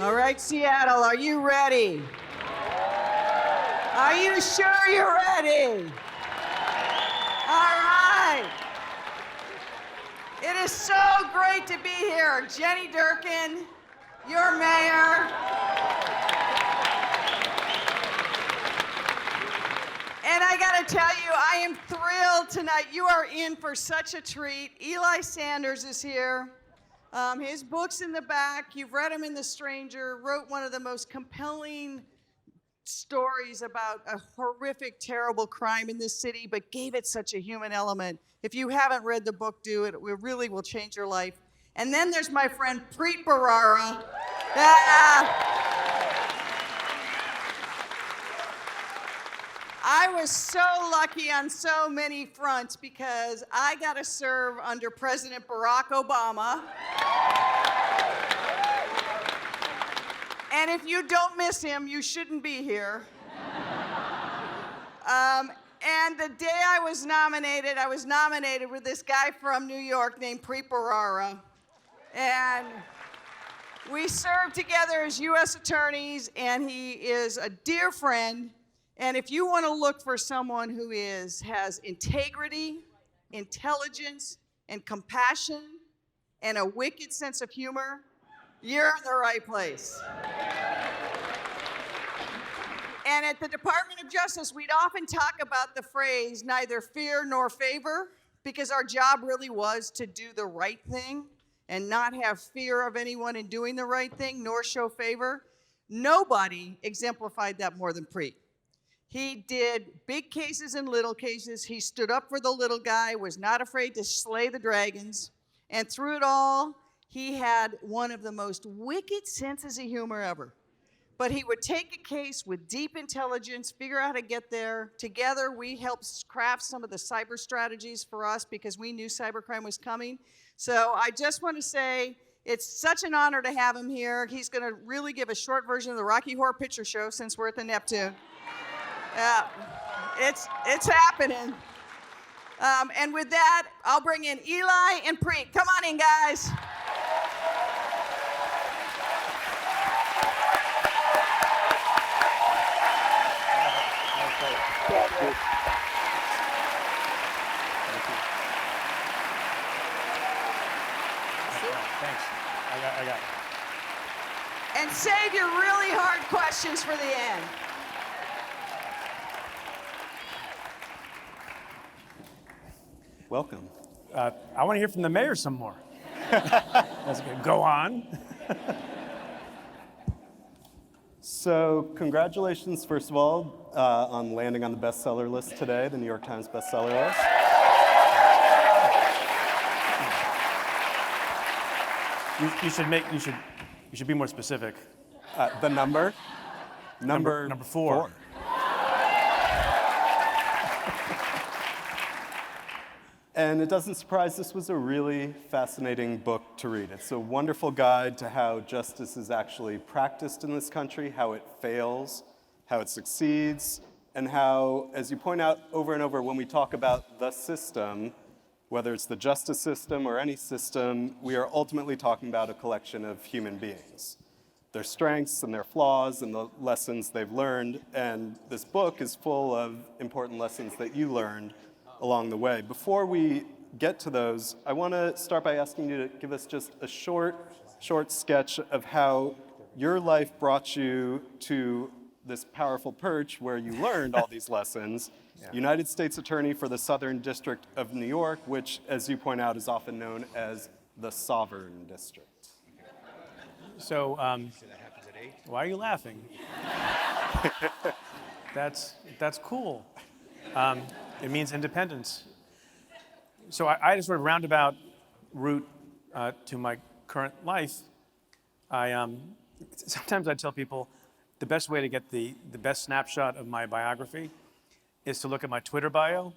All right, Seattle, are you ready? Are you sure you're ready? All right. It is so great to be here. Jenny Durkin, your mayor. And I gotta tell you, I am thrilled tonight. You are in for such a treat. Eli Sanders is here. His book's in the back. You've read him in The Stranger, wrote one of the most compelling stories about a horrific, terrible crime in this city, but gave it such a human element. If you haven't read the book, do it. It really will change your life. And then there's my friend Preet Bharara. I was so lucky on so many fronts because I got to serve under President Barack Obama. And if you don't miss him, you shouldn't be here. And the day I was nominated with this guy from New York named Preet Bharara. And we served together as U.S. attorneys, and he is a dear friend. And if you want to look for someone who has integrity, intelligence, and compassion, and a wicked sense of humor, you're in the right place. And at the Department of Justice, we'd often talk about the phrase, neither fear nor favor, because our job really was to do the right thing and not have fear of anyone in doing the right thing, nor show favor. Nobody exemplified that more than Preet. He did big cases and little cases. He stood up for the little guy, was not afraid to slay the dragons. And through it all, he had one of the most wicked senses of humor ever. But he would take a case with deep intelligence, figure out how to get there. Together, we helped craft some of the cyber strategies for us because we knew cybercrime was coming. So I just want to say it's such an honor to have him here. He's going to really give a short version of the Rocky Horror Picture Show since we're at the Neptune. It's happening. And with that, I'll bring in Eli and Preet. Come on in, guys. Thanks. I got it. And save your really hard questions for the end. Welcome. I want to hear from the mayor some more. That's good. Go on. So congratulations, first of all, on landing on the bestseller list today, the New York Times bestseller list. You should be more specific. The number? Number 4. And it doesn't surprise, this was a really fascinating book to read. It's a wonderful guide to how justice is actually practiced in this country, how it fails, how it succeeds, and how, as you point out over and over, when we talk about the system, whether it's the justice system or any system, we are ultimately talking about a collection of human beings, their strengths and their flaws and the lessons they've learned. And this book is full of important lessons that you learned along the way. Before we get to those, I want to start by asking you to give us just a short sketch of how your life brought you to this powerful perch where you learned all these lessons. Yeah. United States Attorney for the Southern District of New York, which, as you point out, is often known as the Sovereign District. So, why are you laughing? That's cool. It means independence. So I had a sort of roundabout route to my current life. Sometimes I tell people the best way to get the best snapshot of my biography is to look at my Twitter bio,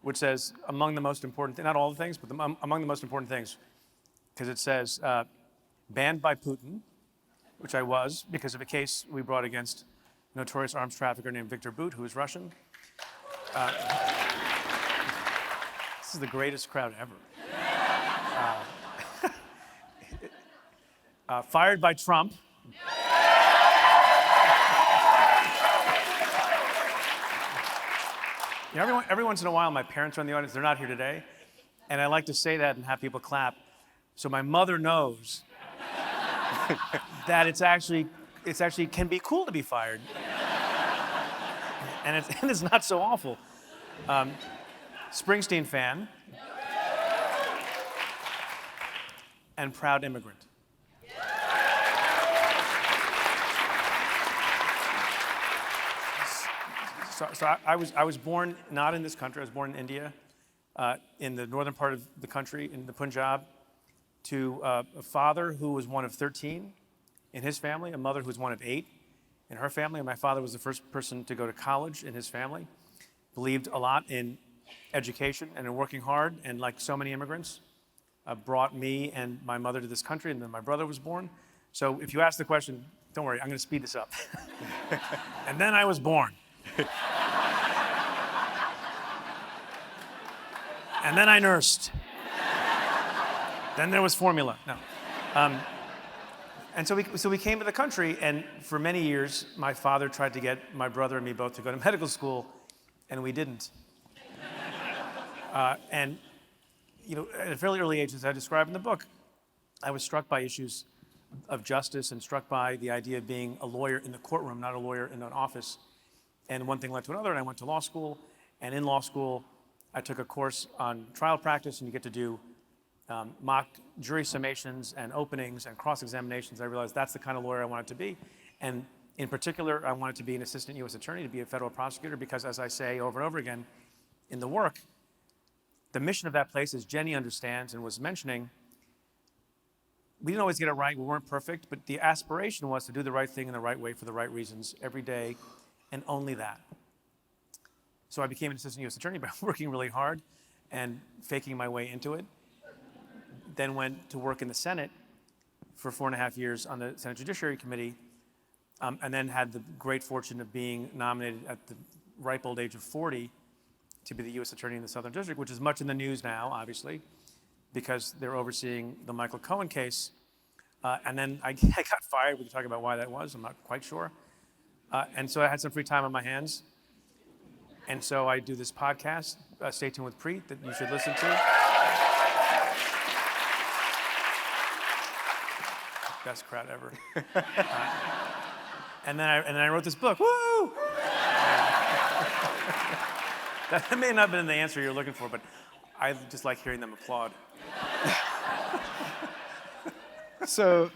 which says among the most important, not all the things, but among the most important things, because it says banned by Putin, which I was because of a case we brought against a notorious arms trafficker named Viktor Bout, who is Russian. This is the greatest crowd ever. Fired by Trump You know, every once in a while, my parents are in the audience. They're not here today. And I like to say that and have people clap. So my mother knows that it's actually can be cool to be fired. And it's not so awful. Springsteen fan and proud immigrant. So I was born not in this country. I was born in India, in the northern part of the country, in the Punjab, to a father who was one of 13 in his family, a mother who was one of 8 in her family, and my father was the first person to go to college in his family. Believed a lot in education and in working hard, and like so many immigrants, brought me and my mother to this country, and then my brother was born. So if you ask the question, don't worry, I'm going to speed this up. And then I was born. And then I nursed. Then there was formula. No. And so we came to the country, and for many years, my father tried to get my brother and me both to go to medical school, and we didn't. And you know, at a fairly early age, as I describe in the book, I was struck by issues of justice and struck by the idea of being a lawyer in the courtroom, not a lawyer in an office. And one thing led to another, and I went to law school. And in law school, I took a course on trial practice, and you get to do mock jury summations and openings and cross-examinations. I realized that's the kind of lawyer I wanted to be. And in particular, I wanted to be an assistant U.S. attorney, to be a federal prosecutor, because as I say over and over again in the work, the mission of that place, as Jenny understands and was mentioning, we didn't always get it right, we weren't perfect, but the aspiration was to do the right thing in the right way for the right reasons every day, and only that. So I became an assistant U.S. attorney by working really hard and faking my way into it. Then went to work in the Senate for 4.5 years on the Senate Judiciary Committee, and then had the great fortune of being nominated at the ripe old age of 40 to be the U.S. Attorney in the Southern District, which is much in the news now, obviously, because they're overseeing the Michael Cohen case. And then I got fired. We can talk about why that was. I'm not quite sure. And so I had some free time on my hands. And so I do this podcast, Stay Tuned with Preet, that you should listen to. Best crowd ever. And then I wrote this book. Woo! That may not have been the answer you're looking for, but I just like hearing them applaud. So,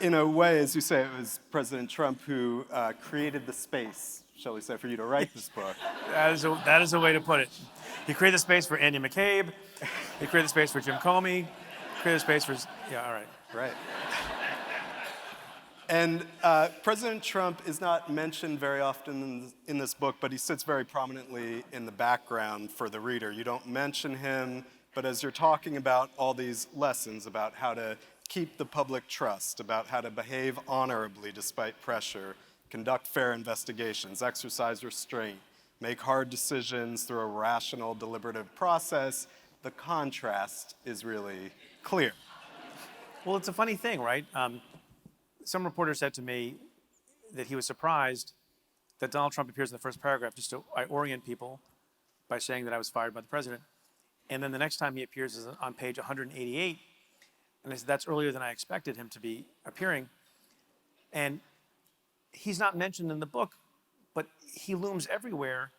in a way, as you say, it was President Trump who created the space, shall we say, for you to write this book. That is a way to put it. He created the space for Andy McCabe. He created the space for Jim Comey. He created the space for, yeah, all right. Right. And President Trump is not mentioned very often in this book, but he sits very prominently in the background for the reader. You don't mention him, but as you're talking about all these lessons about how to keep the public trust, about how to behave honorably despite pressure, conduct fair investigations, exercise restraint, make hard decisions through a rational, deliberative process, the contrast is really clear. Well, it's a funny thing, right? Some reporter said to me that he was surprised that Donald Trump appears in the first paragraph, just to orient people by saying that I was fired by the president. And then the next time he appears is on page 188, and I said, that's earlier than I expected him to be appearing. And he's not mentioned in the book, but he looms everywhere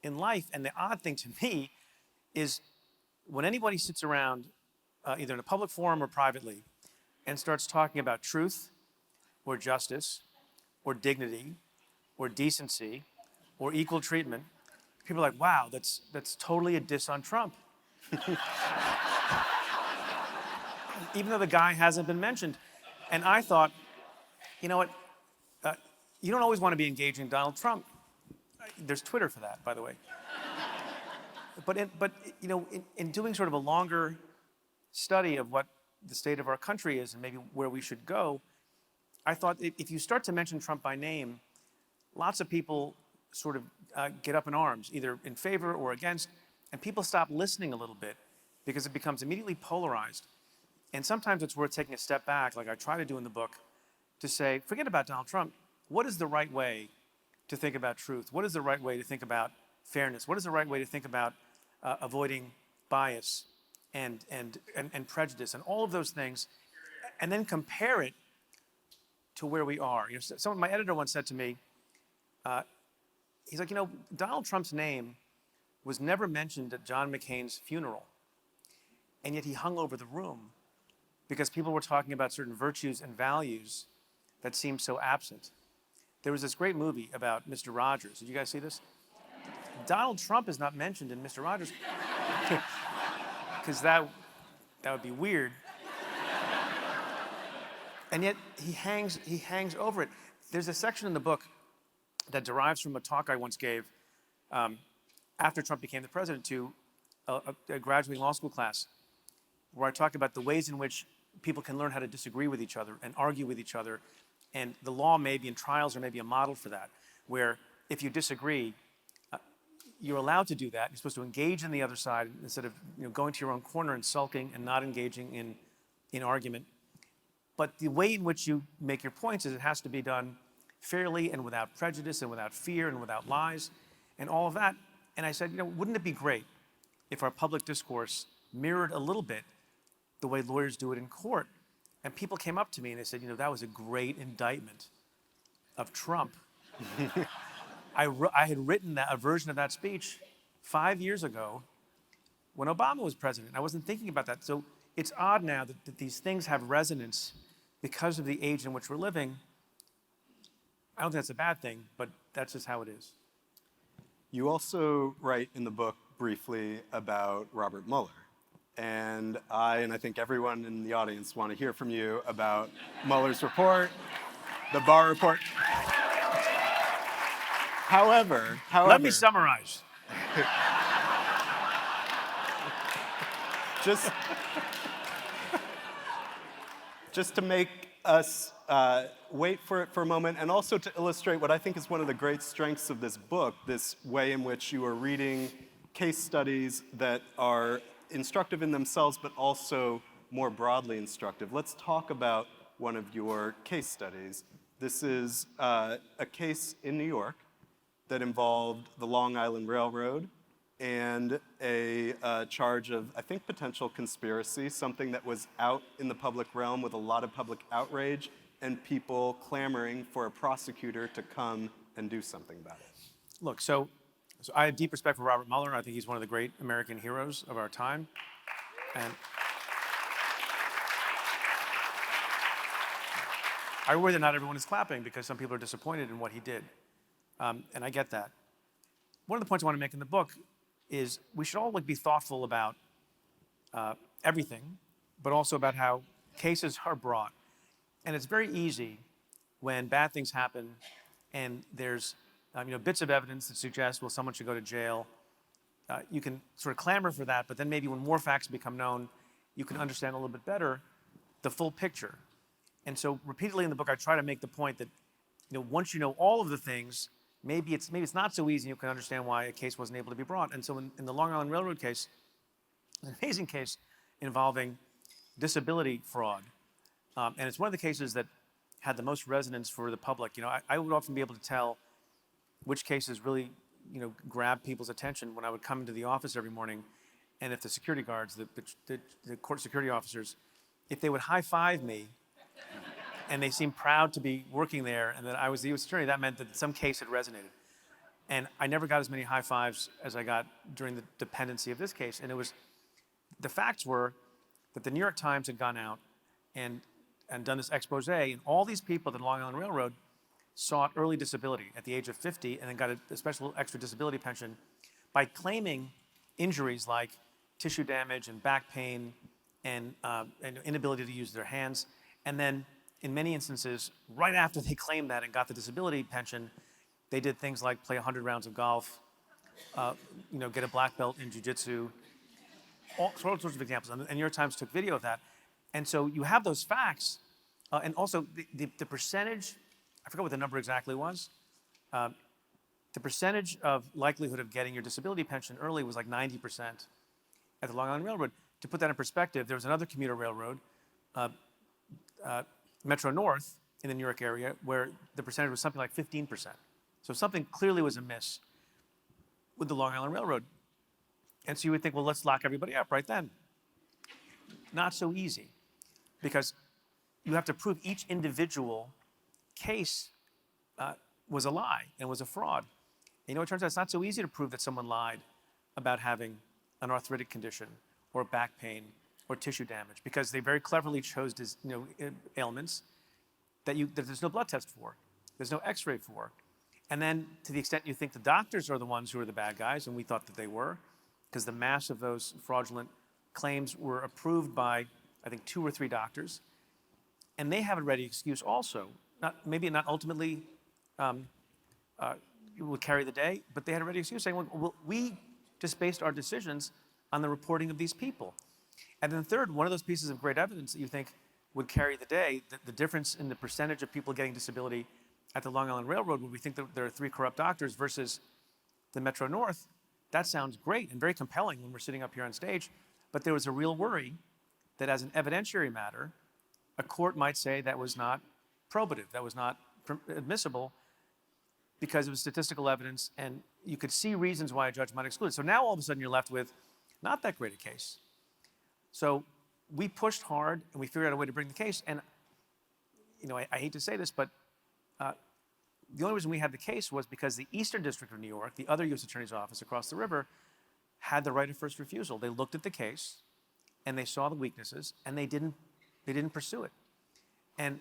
in life. And the odd thing to me is when anybody sits around, either in a public forum or privately, and starts talking about truth, or justice, or dignity, or decency, or equal treatment, people are like, wow, that's totally a diss on Trump. Even though the guy hasn't been mentioned. And I thought, you know what, you don't always want to be engaging Donald Trump. There's Twitter for that, by the way. But you know, in doing sort of a longer study of what the state of our country is and maybe where we should go, I thought if you start to mention Trump by name, lots of people sort of get up in arms, either in favor or against, and people stop listening a little bit because it becomes immediately polarized. And sometimes it's worth taking a step back, like I try to do in the book, to say, forget about Donald Trump. What is the right way to think about truth? What is the right way to think about fairness? What is the right way to think about avoiding bias and prejudice and all of those things, and then compare it to where we are? You know, my editor once said to me, he's like, you know, Donald Trump's name was never mentioned at John McCain's funeral, and yet he hung over the room because people were talking about certain virtues and values that seemed so absent. There was this great movie about Mr. Rogers. Did you guys see this? Donald Trump is not mentioned in Mr. Rogers because that would be weird. And yet he hangs over it. There's a section in the book that derives from a talk I once gave after Trump became the president to a graduating law school class, where I talk about the ways in which people can learn how to disagree with each other and argue with each other. And the law maybe and trials are maybe a model for that, where if you disagree, you're allowed to do that. You're supposed to engage in the other side instead of going to your own corner and sulking and not engaging in argument. But the way in which you make your points is it has to be done fairly and without prejudice and without fear and without lies and all of that. And I said, wouldn't it be great if our public discourse mirrored a little bit the way lawyers do it in court? And people came up to me and they said, that was a great indictment of Trump. I had written a version of that speech 5 years ago when Obama was president. I wasn't thinking about that. So it's odd now that these things have resonance because of the age in which we're living. I don't think that's a bad thing, but that's just how it is. You also write in the book briefly about Robert Mueller. And I think everyone in the audience want to hear from you about Mueller's report, the Barr report. However, let me summarize. just to make us wait for it for a moment, and also to illustrate what I think is one of the great strengths of this book, this way in which you are reading case studies that are instructive in themselves, but also more broadly instructive. Let's talk about one of your case studies. This is a case in New York that involved the Long Island Railroad and a charge of, I think, potential conspiracy, something that was out in the public realm with a lot of public outrage and people clamoring for a prosecutor to come and do something about it. Look, so I have deep respect for Robert Mueller. I think he's one of the great American heroes of our time. And I worry that not everyone is clapping because some people are disappointed in what he did. And I get that. One of the points I want to make in the book is we should all be thoughtful about everything, but also about how cases are brought. And it's very easy when bad things happen and there's bits of evidence that suggest, well, someone should go to jail. You can sort of clamor for that, but then maybe when more facts become known, you can understand a little bit better the full picture. And so repeatedly in the book, I try to make the point that once you know all of the things, maybe it's not so easy. You can understand why a case wasn't able to be brought. And so in the Long Island Railroad case, an amazing case involving disability fraud, and it's one of the cases that had the most resonance for the public. I would often be able to tell which cases really grab people's attention when I would come into the office every morning, and if the security guards, the court security officers, if they would high-five me, and they seemed proud to be working there, and that I was the U.S. attorney, that meant that some case had resonated. And I never got as many high fives as I got during the dependency of this case. And the facts were that the New York Times had gone out and done this expose, and all these people at the Long Island Railroad sought early disability at the age of 50 and then got a special extra disability pension by claiming injuries like tissue damage and back pain and inability to use their hands. And then in many instances, right after they claimed that and got the disability pension, they did things like play 100 rounds of golf, get a black belt in jiu-jitsu, all sorts of examples. And the New York Times took video of that. And so you have those facts. And also the percentage, I forgot what the number exactly was, the percentage of likelihood of getting your disability pension early was like 90% at the Long Island Railroad. To put that in perspective, there was another commuter railroad, Metro North, in the New York area where the percentage was something like 15%. So something clearly was amiss with the Long Island Railroad. And so you would think, well, let's lock everybody up right then. Not so easy, because you have to prove each individual case was a lie and was a fraud. And it turns out it's not so easy to prove that someone lied about having an arthritic condition or back pain or tissue damage, because they very cleverly chose ailments that there's no blood test for, there's no x-ray for. And then to the extent you think the doctors are the ones who are the bad guys, and we thought that they were, because the mass of those fraudulent claims were approved by, I think, 2 or 3 doctors, and they have a ready excuse also. Maybe not ultimately would carry the day, but they had a ready excuse saying, well, we just based our decisions on the reporting of these people. And then third, one of those pieces of great evidence that you think would carry the day, the difference in the percentage of people getting disability at the Long Island Railroad, where we think that there are 3 corrupt doctors versus the Metro North, that sounds great and very compelling when we're sitting up here on stage, but there was a real worry that as an evidentiary matter, a court might say that was not probative, that was not admissible, because it was statistical evidence, and you could see reasons why a judge might exclude it. So now all of a sudden you're left with not that great a case. So we pushed hard, and we figured out a way to bring the case, and I hate to say this, but the only reason we had the case was because the Eastern District of New York, the other U.S. Attorney's Office across the river, had the right of first refusal. They looked at the case, and they saw the weaknesses, and they didn't pursue it. And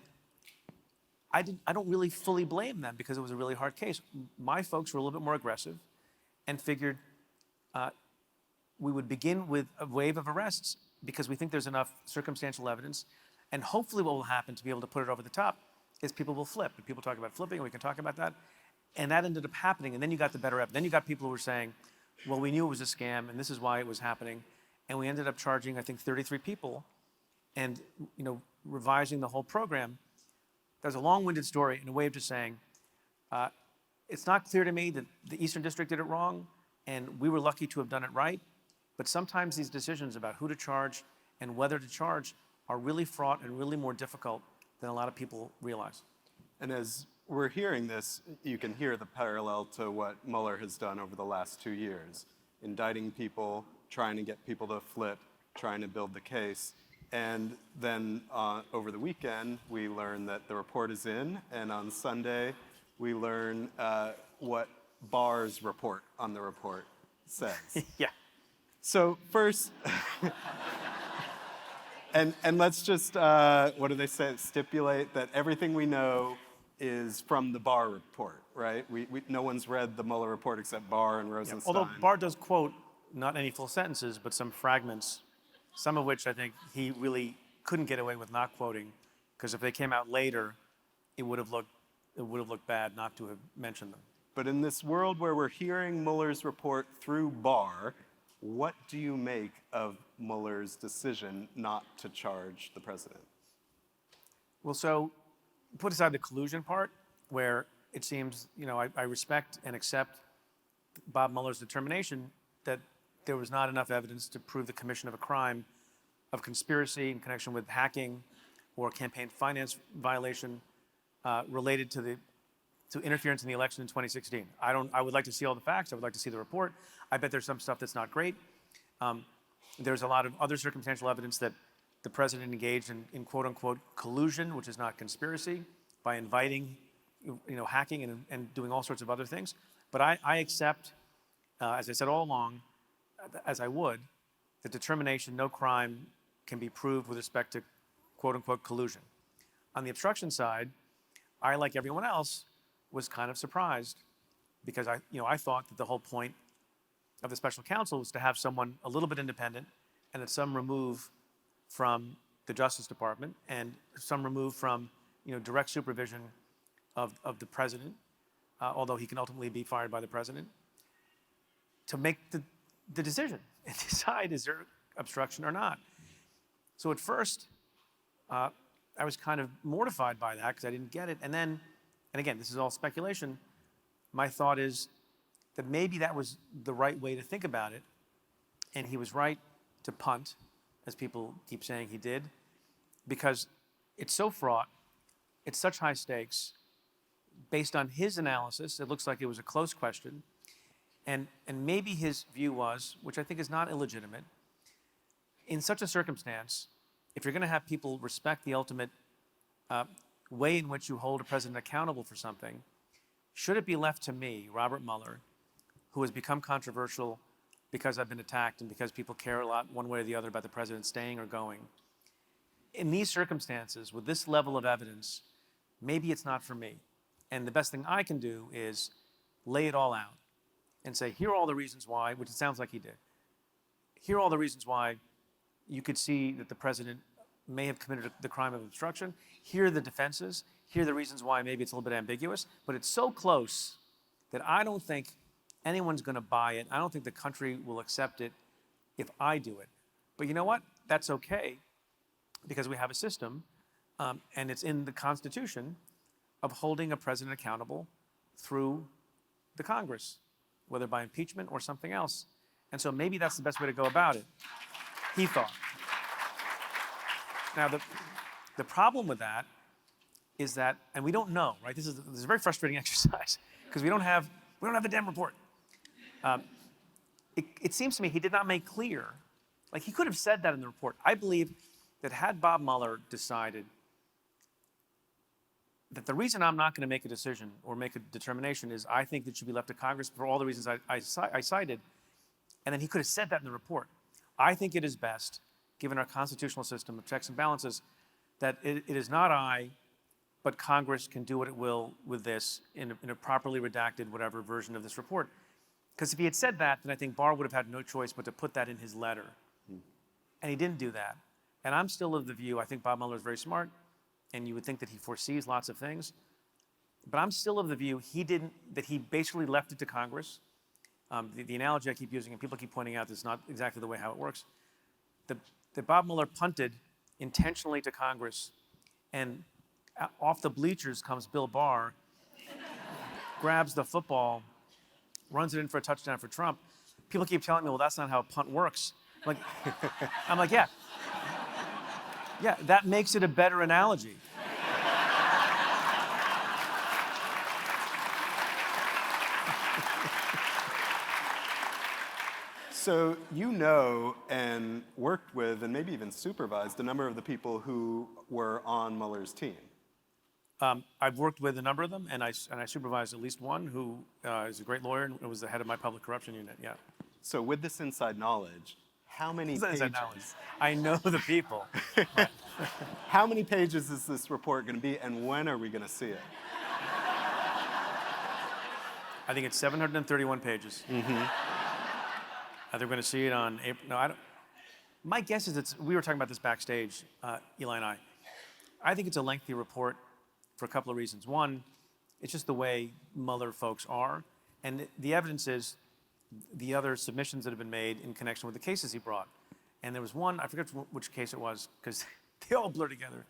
I don't really fully blame them, because it was a really hard case. My folks were a little bit more aggressive and figured we would begin with a wave of arrests because we think there's enough circumstantial evidence, and hopefully what will happen to be able to put it over the top is people will flip. And people talk about flipping, and we can talk about that. And that ended up happening, and then you got the better evidence. Then you got people who were saying, well, we knew it was a scam, and this is why it was happening. And we ended up charging, I think, 33 people and revising the whole program. There's a long-winded story and a way of just saying, it's not clear to me that the Eastern District did it wrong, and we were lucky to have done it right. But sometimes these decisions about who to charge and whether to charge are really fraught and really more difficult than a lot of people realize. And as we're hearing this, you can hear the parallel to what Mueller has done over the last 2 years, indicting people, trying to get people to flip, trying to build the case. And then over the weekend, we learn that the report is in, and on Sunday, we learn what Barr's report on the report says. Yeah. So first, and let's just, what do they say, stipulate that everything we know is from the Barr report, right? No one's read the Mueller report except Barr and Rosenstein. Although Barr does quote not any full sentences, but some fragments, some of which I think he really couldn't get away with not quoting, because if they came out later, it would have looked bad not to have mentioned them. But in this world where we're hearing Mueller's report through Barr, what do you make of Mueller's decision not to charge the president? Well, so put aside the collusion part, where it seems, I respect and accept Bob Mueller's determination that there was not enough evidence to prove the commission of a crime of conspiracy in connection with hacking or campaign finance violation related to interference in the election in 2016. I would like to see all the facts. I would like to see the report. I bet there's some stuff that's not great. There's a lot of other circumstantial evidence that the president engaged in quote unquote collusion, which is not conspiracy, by inviting, hacking and doing all sorts of other things. But I accept, as I said all along, as I would, the determination no crime can be proved with respect to quote unquote collusion. On the obstruction side, I, like everyone else, was kind of surprised because I thought that the whole point of the special counsel was to have someone a little bit independent and at some remove from the Justice Department and some remove from direct supervision of the president, although he can ultimately be fired by the president, to make the decision and decide is there obstruction or not. So at first, I was kind of mortified by that because I didn't get it. And again, this is all speculation. My thought is that maybe that was the right way to think about it. And he was right to punt, as people keep saying he did, because it's so fraught. it's such high stakes. Based on his analysis, it looks like it was a close question. And maybe his view was, which I think is not illegitimate, in such a circumstance, if you're going to have people respect the ultimate way in which you hold a president accountable for something, should it be left to me, Robert Mueller, who has become controversial because I've been attacked and because people care a lot one way or the other about the president staying or going? In these circumstances, with this level of evidence, maybe it's not for me. And the best thing I can do is lay it all out and say, here are all the reasons why, which it sounds like he did. Here are all the reasons why you could see that the president may have committed the crime of obstruction. Here are the defenses. Here are the reasons why maybe it's a little bit ambiguous. But it's so close that I don't think anyone's going to buy it. I don't think the country will accept it if I do it. But you know what? That's okay, because we have a system, and it's in the Constitution, of holding a president accountable through the Congress, whether by impeachment or something else. And so maybe that's the best way to go about it, he thought. Now, the problem with that is that, and we don't know, right? This is a very frustrating exercise, because we don't have a damn report. It seems to me he did not make clear, like he could have said that in the report. I believe that had Bob Mueller decided that the reason I'm not going to make a decision or make a determination is I think it should be left to Congress for all the reasons I cited, and then he could have said that in the report. I think it is best, given our constitutional system of checks and balances, that it is not I, but Congress can do what it will with this in a properly redacted whatever version of this report. Because if he had said that, then I think Barr would have had no choice but to put that in his letter. And he didn't do that. And I'm still of the view, I think Bob Mueller is very smart, and you would think that he foresees lots of things. But I'm still of the view that he basically left it to Congress. The analogy I keep using, and people keep pointing out, this is not exactly the way how it works, that Bob Mueller punted intentionally to Congress, and off the bleachers comes Bill Barr, grabs the football, runs it in for a touchdown for Trump. People keep telling me, well, that's not how a punt works. I'm like, yeah. Yeah, that makes it a better analogy. So you know and worked with and maybe even supervised a number of the people who were on Mueller's team. I've worked with a number of them, and I supervised at least one who is a great lawyer and was the head of my public corruption unit, yeah. So with this inside knowledge, how many pages? Inside knowledge. I know the people. How many pages is this report going to be, and when are we going to see it? I think it's 731 pages. Mm-hmm. They're going to see it on April. No, I don't. My guess is we were talking about this backstage, Eli and I. I think it's a lengthy report for a couple of reasons. One, it's just the way Mueller folks are. And the evidence is the other submissions that have been made in connection with the cases he brought. And there was one, I forget which case it was, because they all blur together.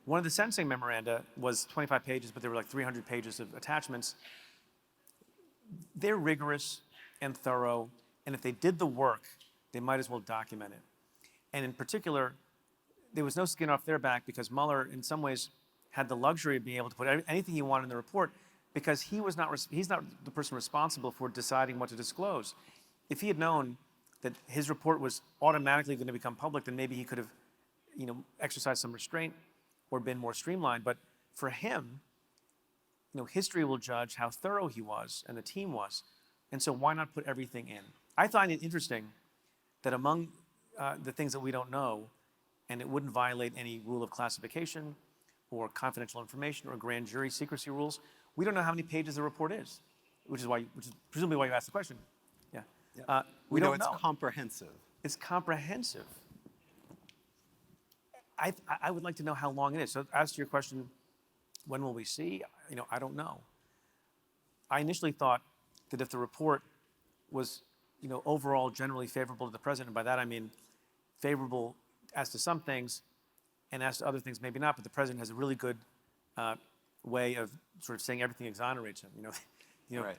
One of the sentencing memoranda was 25 pages, but there were like 300 pages of attachments. They're rigorous and thorough, and if they did the work, they might as well document it. And in particular, there was no skin off their back, because Mueller, in some ways, had the luxury of being able to put anything he wanted in the report, because he's not the person responsible for deciding what to disclose. If he had known that his report was automatically going to become public, then maybe he could have, exercised some restraint or been more streamlined. But for him, history will judge how thorough he was and the team was. And so why not put everything in? I find it interesting that among the things that we don't know, and it wouldn't violate any rule of classification or confidential information or grand jury secrecy rules, we don't know how many pages the report is, which is presumably why you asked the question. Yeah. We don't know. It's comprehensive. It's comprehensive. I would like to know how long it is. So as to your question, when will we see? I don't know. I initially thought that if the report was, overall generally favorable to the president, and by that I mean favorable as to some things, and as to other things maybe not, but the president has a really good way of sort of saying everything exonerates him. Right.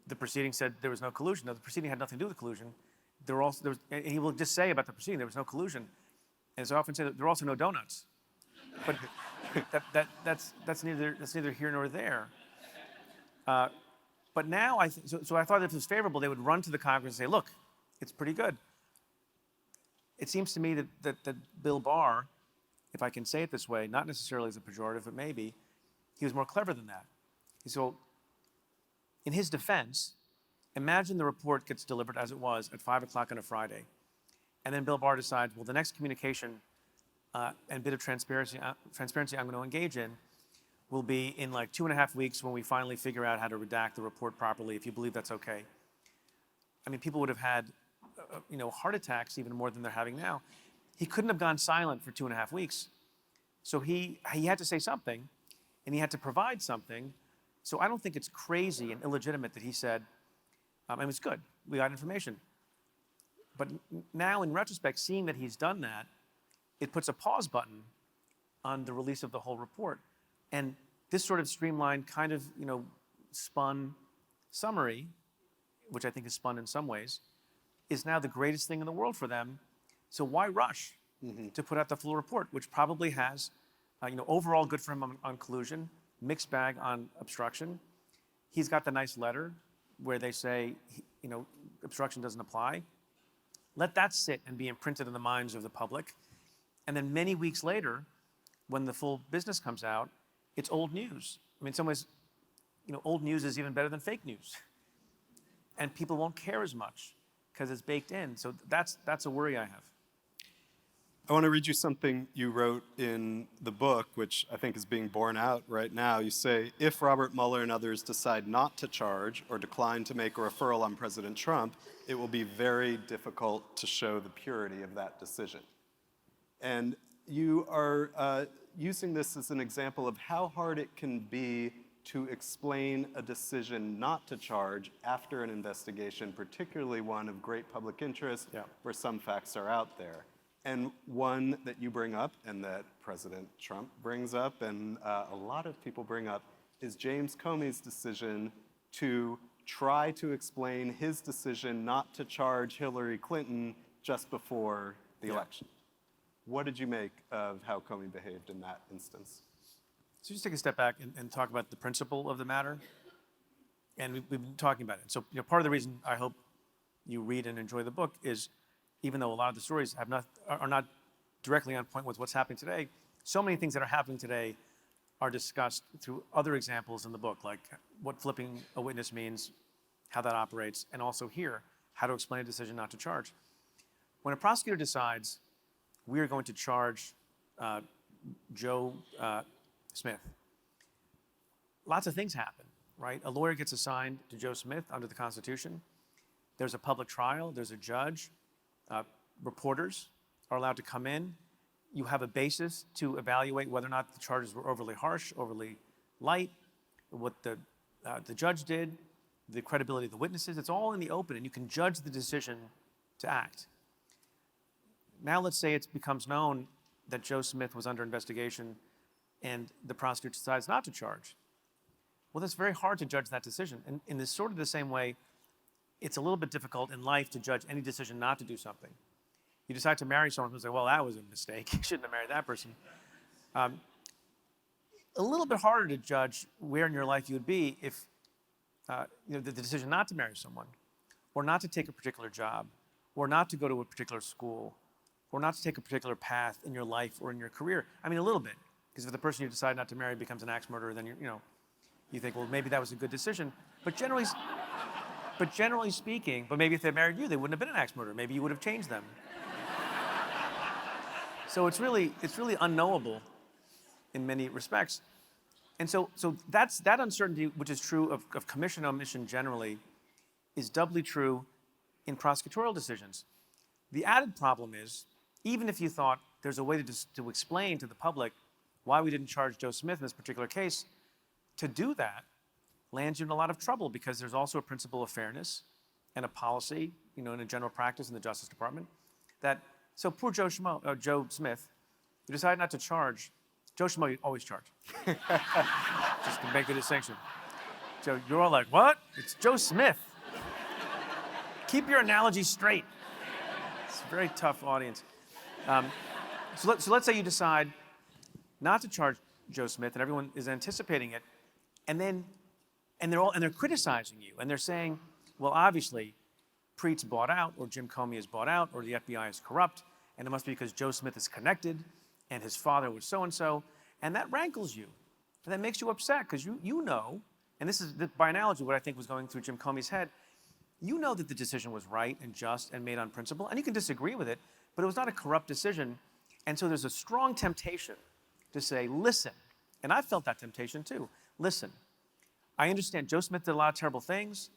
The proceeding said there was no collusion. No, the proceeding had nothing to do with collusion. And he will just say about the proceeding there was no collusion. And as I often say, there were also no donuts. that's neither here nor there. But now so I thought if it was favorable, they would run to the Congress and say, look, it's pretty good. It seems to me that Bill Barr, if I can say it this way, not necessarily as a pejorative, but maybe, he was more clever than that. So in his defense, imagine the report gets delivered as it was at 5 o'clock on a Friday. And then Bill Barr decides, well, the next communication and bit of transparency I'm going to engage in will be in like 2.5 weeks when we finally figure out how to redact the report properly, if you believe that's okay. I mean, people would have had, heart attacks even more than they're having now. He couldn't have gone silent for 2.5 weeks. So he had to say something, and he had to provide something. So I don't think it's crazy and illegitimate that he said, and it's good, we got information. But now, in retrospect, seeing that he's done that, it puts a pause button on the release of the whole report. And this sort of streamlined, kind of, spun summary, which I think is spun in some ways, is now the greatest thing in the world for them. So why rush to put out the full report, which probably has, overall good for him on collusion, mixed bag on obstruction. He's got the nice letter where they say, obstruction doesn't apply. Let that sit and be imprinted in the minds of the public. And then many weeks later, when the full business comes out, it's old news. I mean, in some ways, old news is even better than fake news. And people won't care as much because it's baked in. So that's a worry I have. I want to read you something you wrote in the book, which I think is being borne out right now. You say, if Robert Mueller and others decide not to charge or decline to make a referral on President Trump, it will be very difficult to show the purity of that decision. And you are using this as an example of how hard it can be to explain a decision not to charge after an investigation, particularly one of great public interest, where some facts are out there. And one that you bring up and that President Trump brings up and a lot of people bring up is James Comey's decision to try to explain his decision not to charge Hillary Clinton just before the election. What did you make of how Comey behaved in that instance? So just take a step back and talk about the principle of the matter. And we've been talking about it. So part of the reason I hope you read and enjoy the book is, even though a lot of the stories are not directly on point with what's happening today, so many things that are happening today are discussed through other examples in the book, like what flipping a witness means, how that operates, and also here, how to explain a decision not to charge. When a prosecutor decides we are going to charge Joe Smith, lots of things happen, right? A lawyer gets assigned to Joe Smith under the Constitution. There's a public trial, there's a judge. Reporters are allowed to come in. You have a basis to evaluate whether or not the charges were overly harsh, overly light, what the judge did, the credibility of the witnesses. It's all in the open, and you can judge the decision to act. Now let's say it becomes known that Joe Smith was under investigation and the prosecutor decides not to charge. Well, it's very hard to judge that decision. And in this sort of the same way, it's a little bit difficult in life to judge any decision not to do something. You decide to marry someone who's like, well, that was a mistake. You shouldn't have married that person. A little bit harder to judge where in your life you would be if the decision not to marry someone, or not to take a particular job, or not to go to a particular school, or not to take a particular path in your life or in your career. I mean, a little bit, because if the person you decide not to marry becomes an axe murderer, then you think, well, maybe that was a good decision. But generally speaking, but maybe if they married you, they wouldn't have been an axe murderer. Maybe you would have changed them. So it's really unknowable in many respects. And so that uncertainty, which is true of commission omission generally, is doubly true in prosecutorial decisions. The added problem is, even if you thought there's a way to explain to the public why we didn't charge Joe Smith in this particular case, to do that lands you in a lot of trouble, because there's also a principle of fairness and a policy, in a general practice in the Justice Department, so poor Joe Smith, you decide not to charge. Joe Schmo, you always charge. Just to make the distinction. So you're all like, what? It's Joe Smith. Keep your analogy straight. It's a very tough audience. So let's say you decide not to charge. Joe Smith, and everyone is anticipating it, and they're criticizing you, and they're saying, well, obviously, Preet's bought out, or Jim Comey is bought out, or the FBI is corrupt, and it must be because Joe Smith is connected, and his father was so-and-so, and that rankles you, and that makes you upset, because you know, and this is, by analogy, what I think was going through Jim Comey's head, you know that the decision was right and just and made on principle, and you can disagree with it, but it was not a corrupt decision, and so there's a strong temptation to say, listen, and I felt that temptation too, listen, I understand Joe Smith did a lot of terrible things,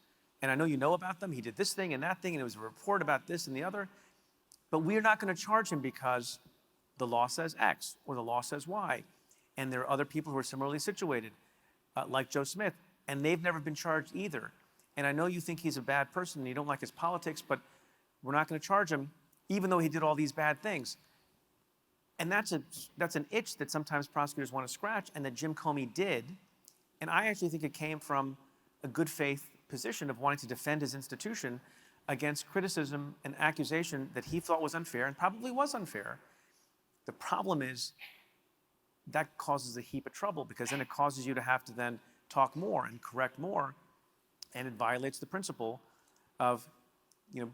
and I know you know about them. He did this thing and that thing, and it was a report about this and the other. But we're not going to charge him because the law says X or the law says Y. And there are other people who are similarly situated, like Joe Smith, and they've never been charged either. And I know you think he's a bad person and you don't like his politics, but we're not going to charge him, even though he did all these bad things. And that's an itch that sometimes prosecutors want to scratch, and that Jim Comey did. And I actually think it came from a good faith position of wanting to defend his institution against criticism and accusation that he thought was unfair and probably was unfair. The problem is that causes a heap of trouble, because then it causes you to have to then talk more and correct more, and it violates the principle of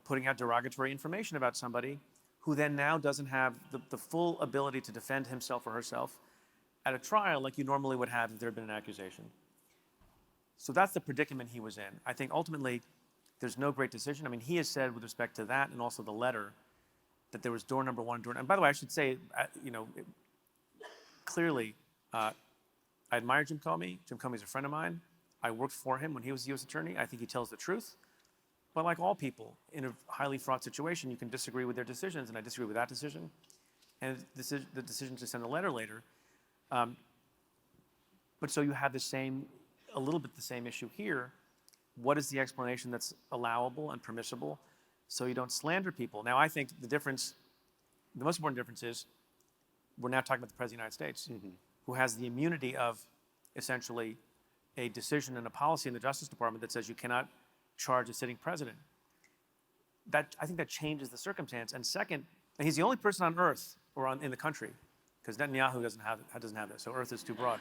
putting out derogatory information about somebody who then now doesn't have the full ability to defend himself or herself at a trial like you normally would have if there had been an accusation. So that's the predicament he was in. I think ultimately there's no great decision. I mean, he has said with respect to that and also the letter that there was door number one, and by the way, I should say, clearly, I admire Jim Comey. Jim Comey's a friend of mine. I worked for him when he was the U.S. attorney. I think he tells the truth. But like all people in a highly fraught situation, you can disagree with their decisions, and I disagree with that decision, and the decision to send a letter later. But so you have a little bit the same issue here. What is the explanation that's allowable and permissible so you don't slander people? Now, I think the most important difference is we're now talking about the President of the United States, who has the immunity of essentially a decision and a policy in the Justice Department that says you cannot charge a sitting president. I think that changes the circumstance. And second, and he's the only person on earth in the country, because Netanyahu doesn't have this, so earth is too broad,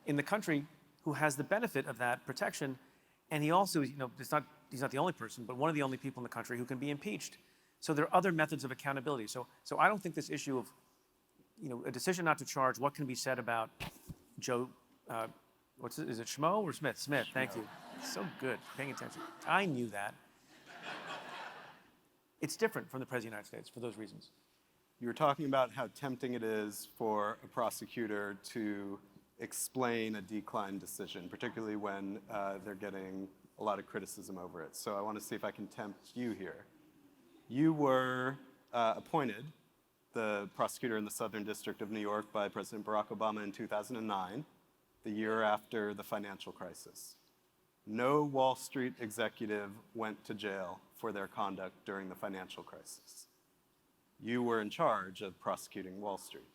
in the country who has the benefit of that protection. And he also, he's not the only person, but one of the only people in the country who can be impeached. So there are other methods of accountability. So I don't think this issue of, a decision not to charge, what can be said about Joe, is it Schmo or Smith? Smith, thank you. So good, paying attention. I knew that. It's different from the President of the United States for those reasons. You were talking about how tempting it is for a prosecutor to explain a decline decision, particularly when they're getting a lot of criticism over it. So I want to see if I can tempt you here. You were appointed the prosecutor in the Southern District of New York by President Barack Obama in 2009, the year after the financial crisis. No Wall Street executive went to jail for their conduct during the financial crisis. You were in charge of prosecuting Wall Street.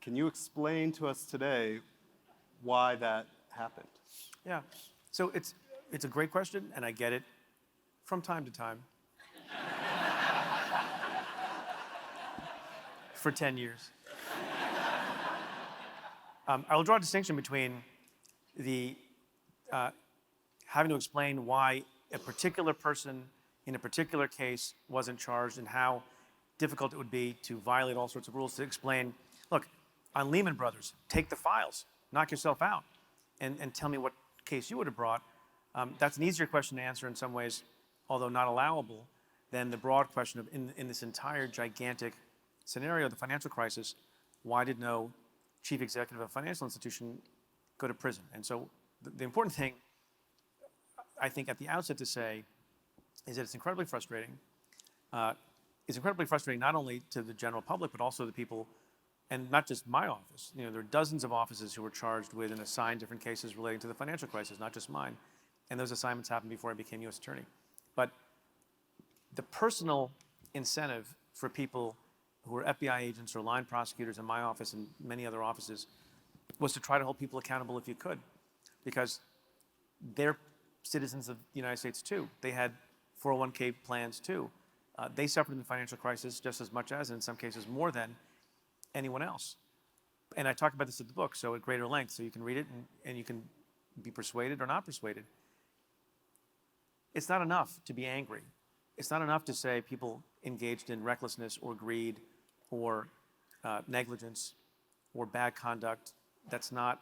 Can you explain to us today why that happened? Yeah, so it's a great question, and I get it from time to time. For 10 years. I will draw a distinction between having to explain why a particular person in a particular case wasn't charged and how difficult it would be to violate all sorts of rules to explain, look, on Lehman Brothers, take the files, knock yourself out, and tell me what case you would have brought. That's an easier question to answer in some ways, although not allowable, than the broad question of in this entire gigantic scenario, the financial crisis, why did no chief executive of a financial institution go to prison? And so the important thing, I think, at the outset to say is that it's incredibly frustrating. It's incredibly frustrating not only to the general public, but also the people, and not just my office. There are dozens of offices who were charged with and assigned different cases relating to the financial crisis, not just mine. And those assignments happened before I became U.S. Attorney. But the personal incentive for people who were FBI agents or line prosecutors in my office and many other offices was to try to hold people accountable if you could, because they're citizens of the United States too. They had 401k plans too. They suffered in the financial crisis just as much as, and in some cases more than, anyone else. And I talk about this in the book, so at greater length, so you can read it and you can be persuaded or not persuaded. It's not enough to be angry. It's not enough to say people engaged in recklessness or greed or negligence or bad conduct that's not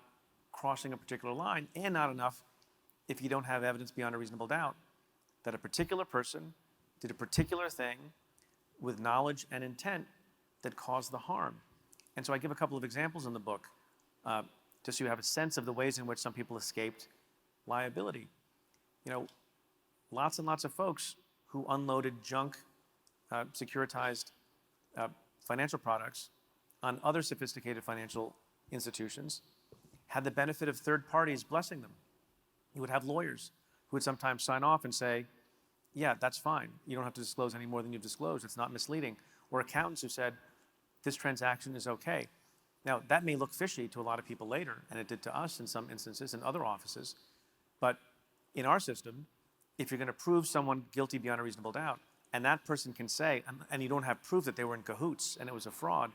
crossing a particular line, and not enough if you don't have evidence beyond a reasonable doubt that a particular person did a particular thing with knowledge and intent that caused the harm. And so I give a couple of examples in the book, just so you have a sense of the ways in which some people escaped liability. You know, lots and lots of folks who unloaded junk, securitized financial products on other sophisticated financial institutions had the benefit of third parties blessing them. You would have lawyers who would sometimes sign off and say, yeah, that's fine. You don't have to disclose any more than you've disclosed. It's not misleading. Or accountants who said, this transaction is okay. Now, that may look fishy to a lot of people later, and it did to us in some instances in other offices. But in our system, if you're going to prove someone guilty beyond a reasonable doubt, and that person can say, and you don't have proof that they were in cahoots and it was a fraud,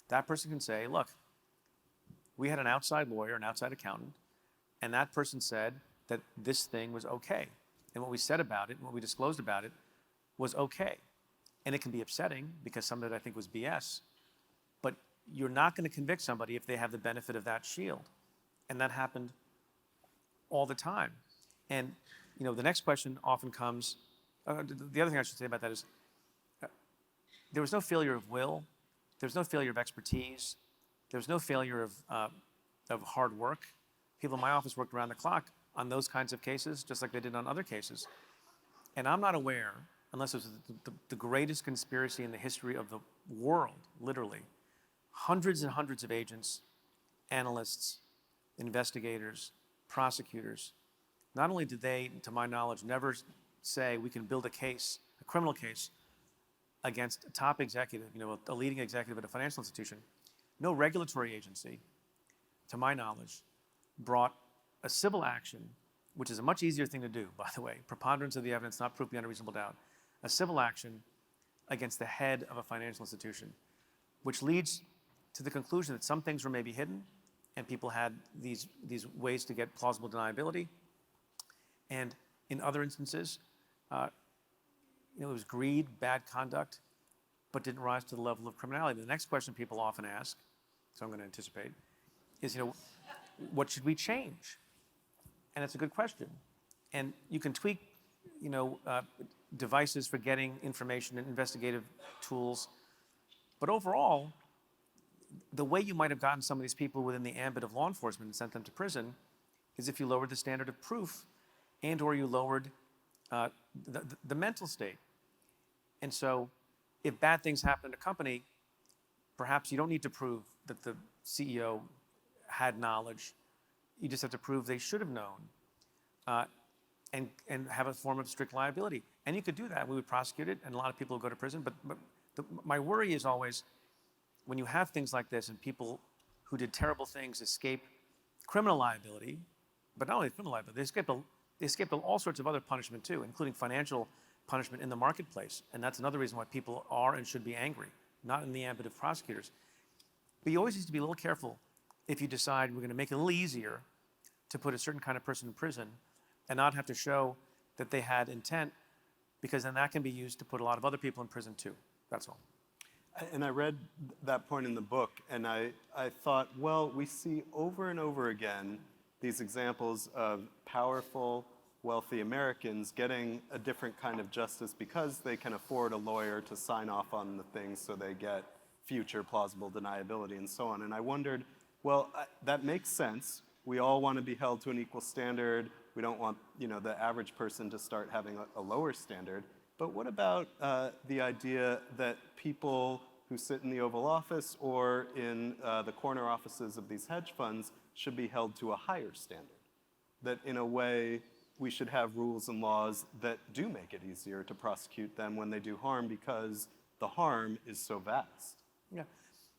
that person can say, look, we had an outside lawyer, an outside accountant, and that person said that this thing was okay. And what we said about it, and what we disclosed about it, was okay. And it can be upsetting because some of it I think was BS. But you're not going to convict somebody if they have the benefit of that shield. And that happened all the time. And you know, the next question often comes, the other thing I should say about that is, there was no failure of will, there was no failure of expertise, there was no failure of hard work. People in my office worked around the clock on those kinds of cases, just like they did on other cases. And I'm not aware, unless it was the greatest conspiracy in the history of the world, literally, hundreds and hundreds of agents, analysts, investigators, prosecutors. Not only did they, to my knowledge, never say we can build a case, a criminal case, against a top executive, you know, a leading executive at a financial institution. No regulatory agency, to my knowledge, brought a civil action, which is a much easier thing to do, by the way, preponderance of the evidence, not proof beyond a reasonable doubt, a civil action against the head of a financial institution, which leads to the conclusion that some things were maybe hidden and people had these ways to get plausible deniability. And in other instances, it was greed, bad conduct, but didn't rise to the level of criminality. The next question people often ask, so I'm going to anticipate, is, what should we change? And it's a good question. And you can tweak, devices for getting information and investigative tools. But overall, the way you might have gotten some of these people within the ambit of law enforcement and sent them to prison is if you lowered the standard of proof and or you lowered the mental state. And so if bad things happen in a company, perhaps you don't need to prove that the CEO had knowledge. You just have to prove they should have known and have a form of strict liability. And you could do that. We would prosecute it, and a lot of people would go to prison. But my worry is always when you have things like this and people who did terrible things escape criminal liability, but not only criminal liability, they escaped all sorts of other punishment too, including financial punishment in the marketplace. And that's another reason why people are and should be angry, not in the ambit of prosecutors. But you always need to be a little careful if you decide we're going to make it a little easier to put a certain kind of person in prison and not have to show that they had intent, because then that can be used to put a lot of other people in prison too. That's all. And I read that point in the book, and I thought, well, we see over and over again these examples of powerful, wealthy Americans getting a different kind of justice because they can afford a lawyer to sign off on the things so they get future plausible deniability and so on. And I wondered, well, that makes sense. We all want to be held to an equal standard. We don't want, the average person to start having a lower standard. But what about the idea that people who sit in the Oval Office or in the corner offices of these hedge funds should be held to a higher standard? That in a way, we should have rules and laws that do make it easier to prosecute them when they do harm because the harm is so vast. Yeah.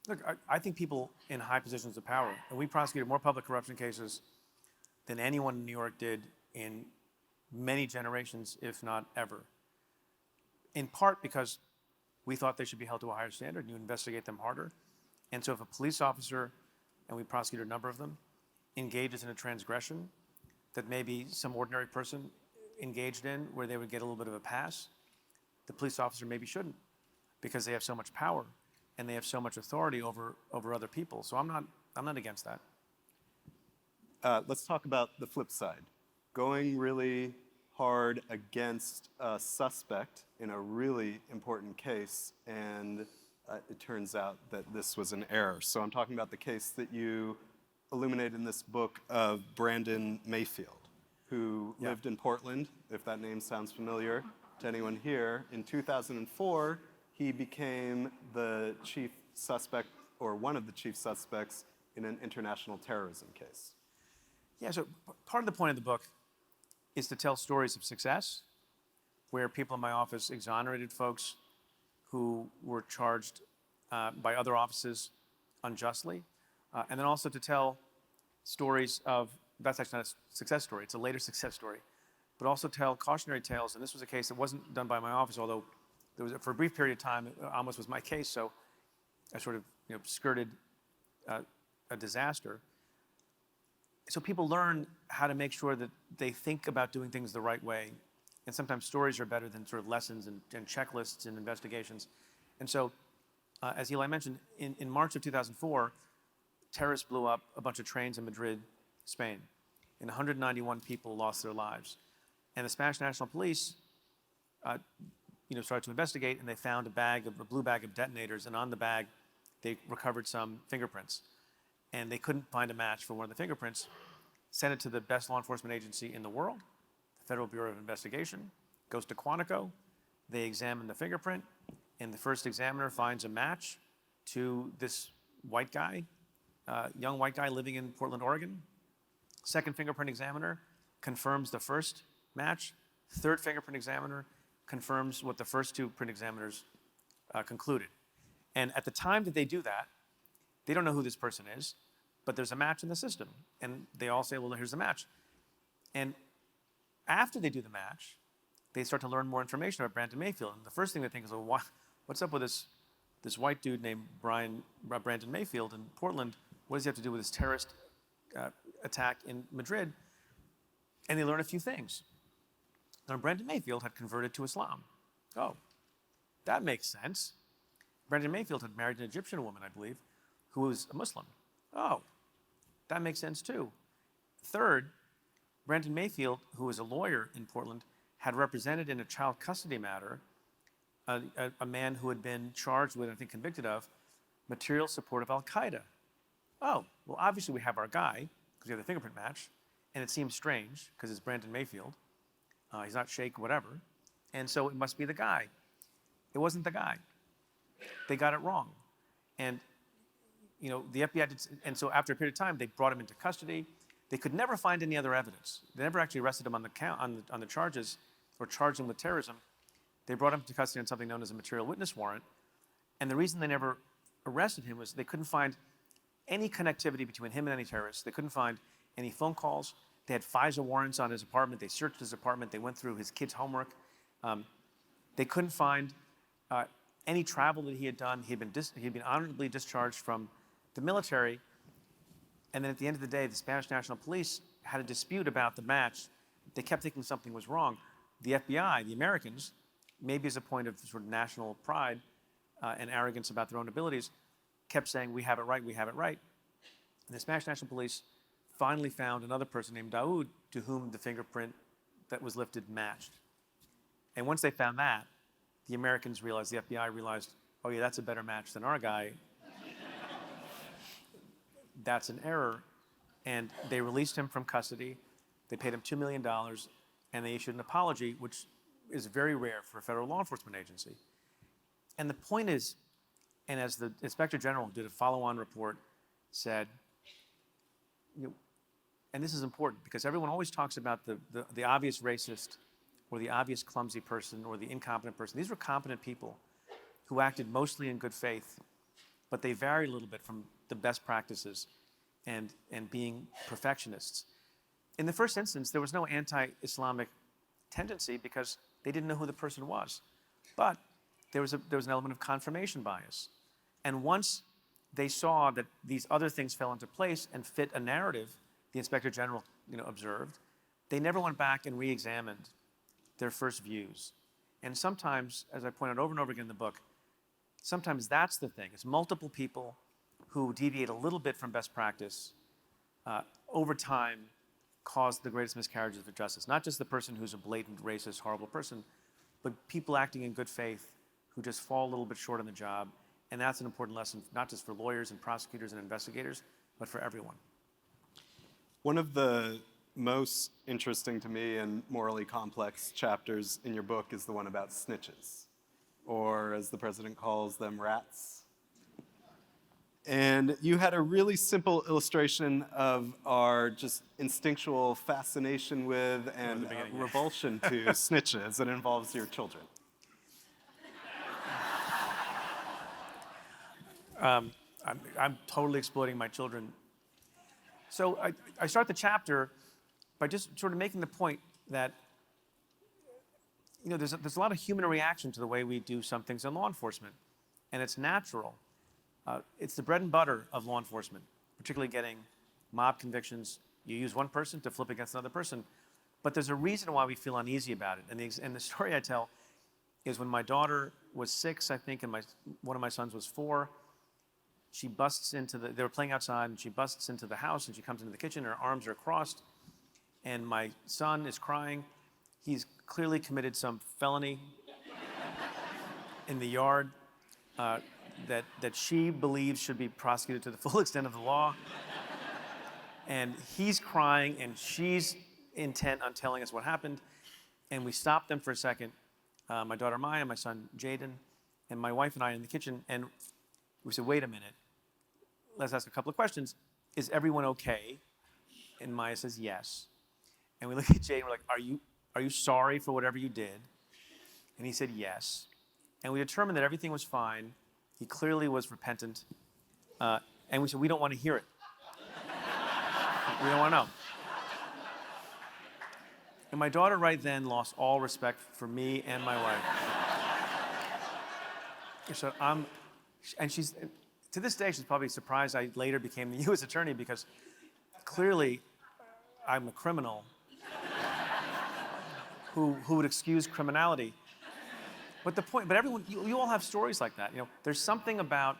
Look, I think people in high positions of power, and we prosecuted more public corruption cases than anyone in New York did in many generations, if not ever. In part because we thought they should be held to a higher standard and you investigate them harder. And so if a police officer and we prosecuted a number of them, engages in a transgression that maybe some ordinary person engaged in where they would get a little bit of a pass, the police officer maybe shouldn't, because they have so much power and they have so much authority over other people. So I'm not against that. Let's talk about the flip side. Going really hard against a suspect in a really important case, and it turns out that this was an error. So I'm talking about the case that you illuminate in this book of Brandon Mayfield, who lived in Portland, if that name sounds familiar to anyone here. In 2004, he became the chief suspect, or one of the chief suspects, in an international terrorism case. Yeah, so part of the point of the book is to tell stories of success, where people in my office exonerated folks who were charged by other offices unjustly, and then also to tell stories of, that's actually not a success story, it's a later success story, but also tell cautionary tales. And this was a case that wasn't done by my office, although there was, for a brief period of time, it almost was my case, so I sort of skirted a disaster. So people learn how to make sure that they think about doing things the right way. And sometimes stories are better than sort of lessons and checklists and investigations. And so, as Eli mentioned, in March of 2004, terrorists blew up a bunch of trains in Madrid, Spain, and 191 people lost their lives. And the Spanish National Police, started to investigate, and they found a blue bag of detonators, and on the bag, they recovered some fingerprints. And they couldn't find a match for one of the fingerprints, sent it to the best law enforcement agency in the world, the Federal Bureau of Investigation, goes to Quantico, they examine the fingerprint, and the first examiner finds a match to this white guy, young white guy living in Portland, Oregon. Second fingerprint examiner confirms the first match. Third fingerprint examiner confirms what the first two print examiners concluded. And at the time that they do that, they don't know who this person is, but there's a match in the system. And they all say, well, here's the match. And after they do the match, they start to learn more information about Brandon Mayfield. And the first thing they think is, well, what's up with this white dude named Brandon Mayfield in Portland? What does he have to do with this terrorist attack in Madrid? And they learn a few things. Now, Brandon Mayfield had converted to Islam. Oh, that makes sense. Brandon Mayfield had married an Egyptian woman, I believe, who was a Muslim. Oh, that makes sense too. Third, Brandon Mayfield, who was a lawyer in Portland, had represented in a child custody matter a man who had been charged with, I think convicted of, material support of Al-Qaeda. Oh, well, obviously we have our guy, because we have the fingerprint match, and it seems strange, because it's Brandon Mayfield. He's not Sheikh, whatever. And so it must be the guy. It wasn't the guy. They got it wrong. And the FBI did, and so after a period of time, they brought him into custody. They could never find any other evidence. They never actually arrested him on the charges or charged him with terrorism. They brought him to custody on something known as a material witness warrant. And the reason they never arrested him was they couldn't find any connectivity between him and any terrorists. They couldn't find any phone calls. They had FISA warrants on his apartment. They searched his apartment. They went through his kids' homework. They couldn't find any travel that he had done. He'd been honorably discharged from the military. And then at the end of the day, the Spanish National Police had a dispute about the match. They kept thinking something was wrong. The FBI, the Americans, maybe as a point of sort of national pride and arrogance about their own abilities, kept saying, we have it right, we have it right. And the Spanish National Police finally found another person named Daoud to whom the fingerprint that was lifted matched. And once they found that, the Americans realized, the FBI realized, oh yeah, that's a better match than our guy. That's an error. And they released him from custody. They paid him $2 million, and they issued an apology, which is very rare for a federal law enforcement agency. And the point is, and as the Inspector General did a follow-on report, said, and this is important because everyone always talks about the obvious racist or the obvious clumsy person or the incompetent person. These were competent people who acted mostly in good faith, but they vary a little bit from the best practices and being perfectionists. In the first instance, there was no anti-Islamic tendency because they didn't know who the person was. But there was an element of confirmation bias. And once they saw that these other things fell into place and fit a narrative the Inspector General observed. They never went back and re-examined their first views. And sometimes, as I point out over and over again in the book, sometimes that's the thing. It's multiple people who deviate a little bit from best practice over time cause the greatest miscarriages of justice. Not just the person who's a blatant, racist, horrible person, but people acting in good faith who just fall a little bit short on the job. And that's an important lesson, not just for lawyers and prosecutors and investigators, but for everyone. One of the most interesting to me and morally complex chapters in your book is the one about snitches, or as the president calls them, rats. And you had a really simple illustration of our just instinctual fascination with and revulsion to snitches that involves your children. I'm totally exploiting my children. So I start the chapter by just sort of making the point that there's a lot of human reaction to the way we do some things in law enforcement, and it's natural. It's the bread and butter of law enforcement, particularly getting mob convictions. You use one person to flip against another person, but there's a reason why we feel uneasy about it. And the story I tell is when my daughter was 6, I think, and one of my sons was 4. She busts into they were playing outside, and she busts into the house, and she comes into the kitchen, her arms are crossed, and my son is crying. He's clearly committed some felony in the yard that she believes should be prosecuted to the full extent of the law. And he's crying, and she's intent on telling us what happened. And we stopped them for a second, my daughter Maya, my son Jaden, and my wife and I in the kitchen, and we said, wait a minute. Let's ask a couple of questions. Is everyone okay? And Maya says yes. And we look at Jay and we're like, are you sorry for whatever you did? And he said yes. And we determined that everything was fine. He clearly was repentant. And we said, we don't want to hear it. We don't want to know. And my daughter right then lost all respect for me and my wife. So and she's, to this day, she's probably surprised I later became the U.S. attorney because clearly I'm a criminal who would excuse criminality. But everyone, you all have stories like that. There's something about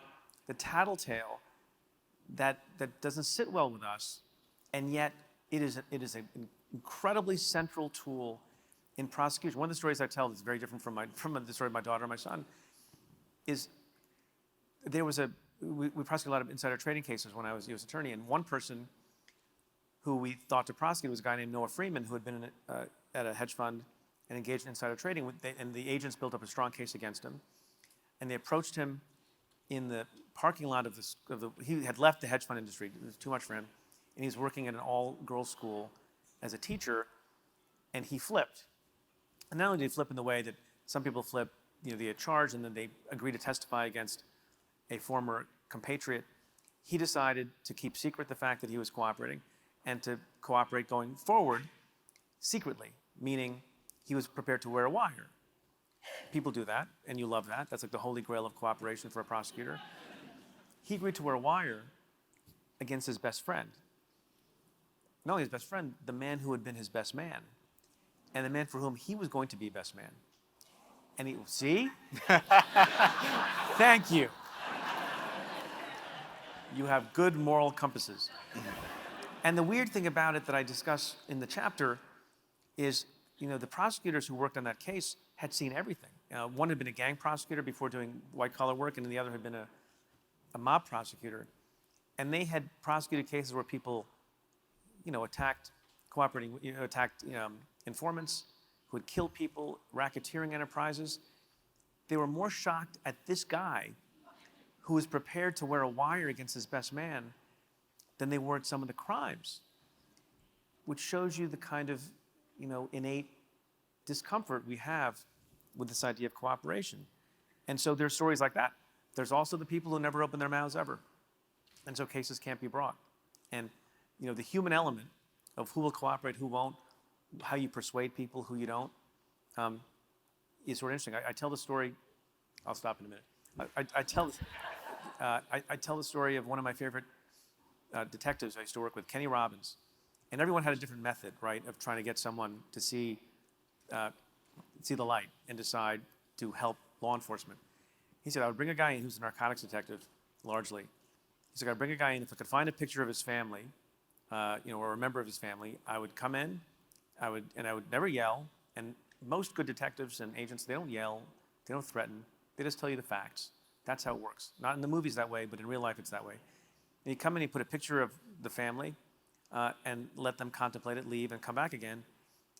the tattletale that doesn't sit well with us, and yet it is an incredibly central tool in prosecution. One of the stories I tell that's very different from the story of my daughter and my son is we prosecuted a lot of insider trading cases when I was U.S. attorney, and one person who we thought to prosecute was a guy named Noah Freeman, who had been at a hedge fund and engaged in insider trading, and the agents built up a strong case against him. And they approached him in the parking lot he had left the hedge fund industry. It was too much for him. And he was working at an all-girls school as a teacher, and he flipped. And not only did he flip in the way that some people flip, they get charged and then they agree to testify against a former compatriot, he decided to keep secret the fact that he was cooperating and to cooperate going forward secretly, meaning he was prepared to wear a wire. People do that, and you love that. That's like the holy grail of cooperation for a prosecutor. He agreed to wear a wire against his best friend. Not only his best friend, the man who had been his best man, and the man for whom he was going to be best man. And see? Thank you. You have good moral compasses. And the weird thing about it that I discuss in the chapter is, the prosecutors who worked on that case had seen everything. One had been a gang prosecutor before doing white-collar work, and the other had been a mob prosecutor. And they had prosecuted cases where people, attacked informants, who had killed people, racketeering enterprises. They were more shocked at this guy who was prepared to wear a wire against his best man than they were at some of the crimes, which shows you the kind of, innate discomfort we have with this idea of cooperation. And so there's stories like that. There's also the people who never open their mouths ever. And so cases can't be brought. And, the human element of who will cooperate, who won't, how you persuade people, who you don't, is sort of interesting. I tell the story, I'll stop in a minute. I tell I tell the story of one of my favorite detectives I used to work with, Kenny Robbins. And everyone had a different method, right, of trying to get someone to see the light and decide to help law enforcement. He said, I would bring a guy in who's a narcotics detective, largely. He said, I'd bring a guy in, if I could find a picture of his family, or a member of his family, I would come in, I would never yell. And most good detectives and agents, they don't yell, they don't threaten, they just tell you the facts. That's how it works. Not in the movies that way, but in real life it's that way. And you come in, you put a picture of the family, and let them contemplate it, leave, and come back again,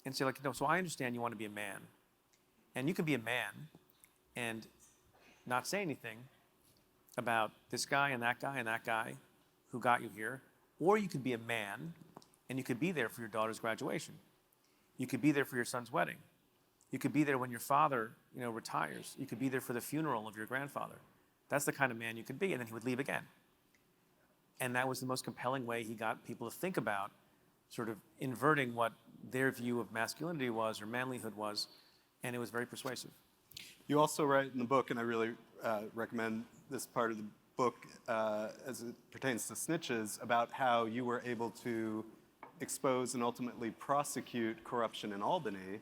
and say, like, no, so I understand you want to be a man. And you can be a man and not say anything about this guy and that guy and that guy who got you here. Or you could be a man and you could be there for your daughter's graduation. You could be there for your son's wedding. You could be there when your father, retires. You could be there for the funeral of your grandfather. That's the kind of man you could be, and then he would leave again. And that was the most compelling way he got people to think about sort of inverting what their view of masculinity was or manlyhood was, and it was very persuasive. You also write in the book, and I really recommend this part of the book as it pertains to Snitches, about how you were able to expose and ultimately prosecute corruption in Albany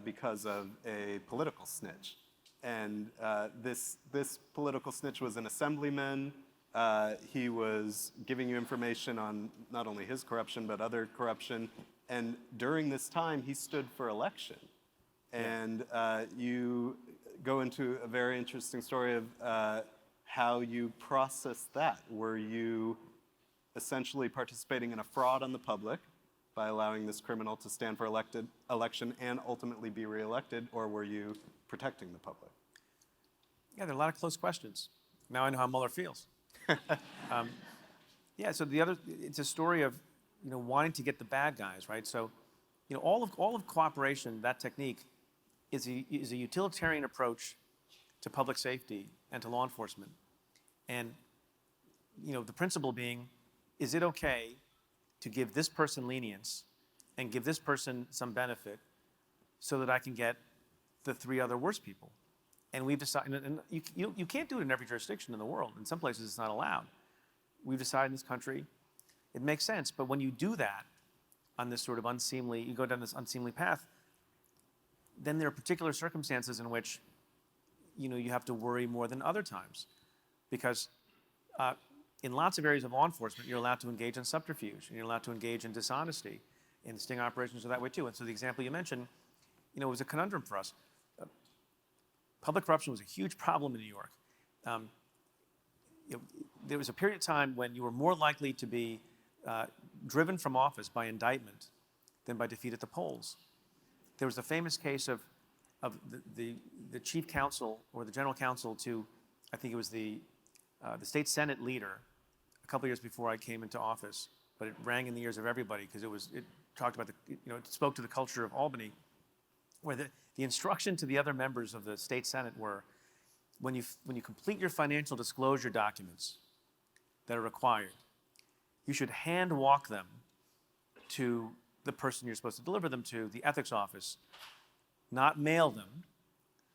because of a political snitch. And this political snitch was an assemblyman. He was giving you information on not only his corruption, but other corruption. And during this time, he stood for election. And you go into a very interesting story of how you processed that. Were you essentially participating in a fraud on the public by allowing this criminal to stand for election and ultimately be reelected, or were you protecting the public? Yeah, there are a lot of close questions. Now I know how Mueller feels. So it's a story of, wanting to get the bad guys, right? So, all of cooperation, that technique, is a utilitarian approach to public safety and to law enforcement. And, the principle being, is it okay to give this person lenience and give this person some benefit so that I can get the 3 other worst people? And we've decided, and you can't do it in every jurisdiction in the world. In some places, it's not allowed. We've decided in this country, it makes sense. But when you do that on this sort of unseemly, you go down this unseemly path, then there are particular circumstances in which, you have to worry more than other times. Because in lots of areas of law enforcement, you're allowed to engage in subterfuge, and you're allowed to engage in dishonesty. And sting operations are that way too. And so the example you mentioned, was a conundrum for us. Public corruption was a huge problem in New York. There was a period of time when you were more likely to be driven from office by indictment than by defeat at the polls. There was a famous case of the chief counsel or the general counsel to, I think it was the state Senate leader, a couple years before I came into office, but it rang in the ears of everybody because it talked about it spoke to the culture of Albany, where the instruction to the other members of the state Senate were, when you complete your financial disclosure documents that are required, you should hand walk them to the person you're supposed to deliver them to, the ethics office, not mail them,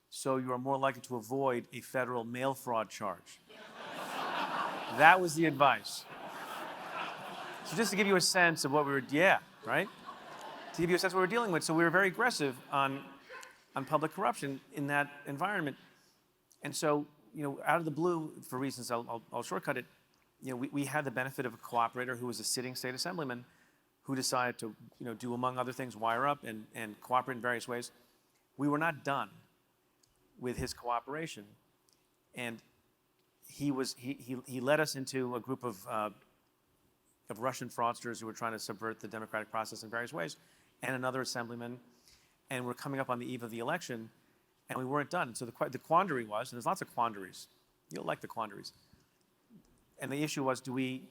so you are more likely to avoid a federal mail fraud charge. That was the advice. So just to give you a sense of what we were, right? To give you a sense of what we're dealing with. So we were very aggressive on public corruption in that environment. And so, out of the blue, for reasons I'll shortcut it, we had the benefit of a cooperator who was a sitting state assemblyman who decided to, do, among other things, wire up and cooperate in various ways. We were not done with his cooperation. And he led us into a group of Russian fraudsters who were trying to subvert the democratic process in various ways, and another assemblyman. And we're coming up on the eve of the election, and we weren't done. So the quandary was, and there's lots of quandaries. You'll like the quandaries. And the issue was, do we,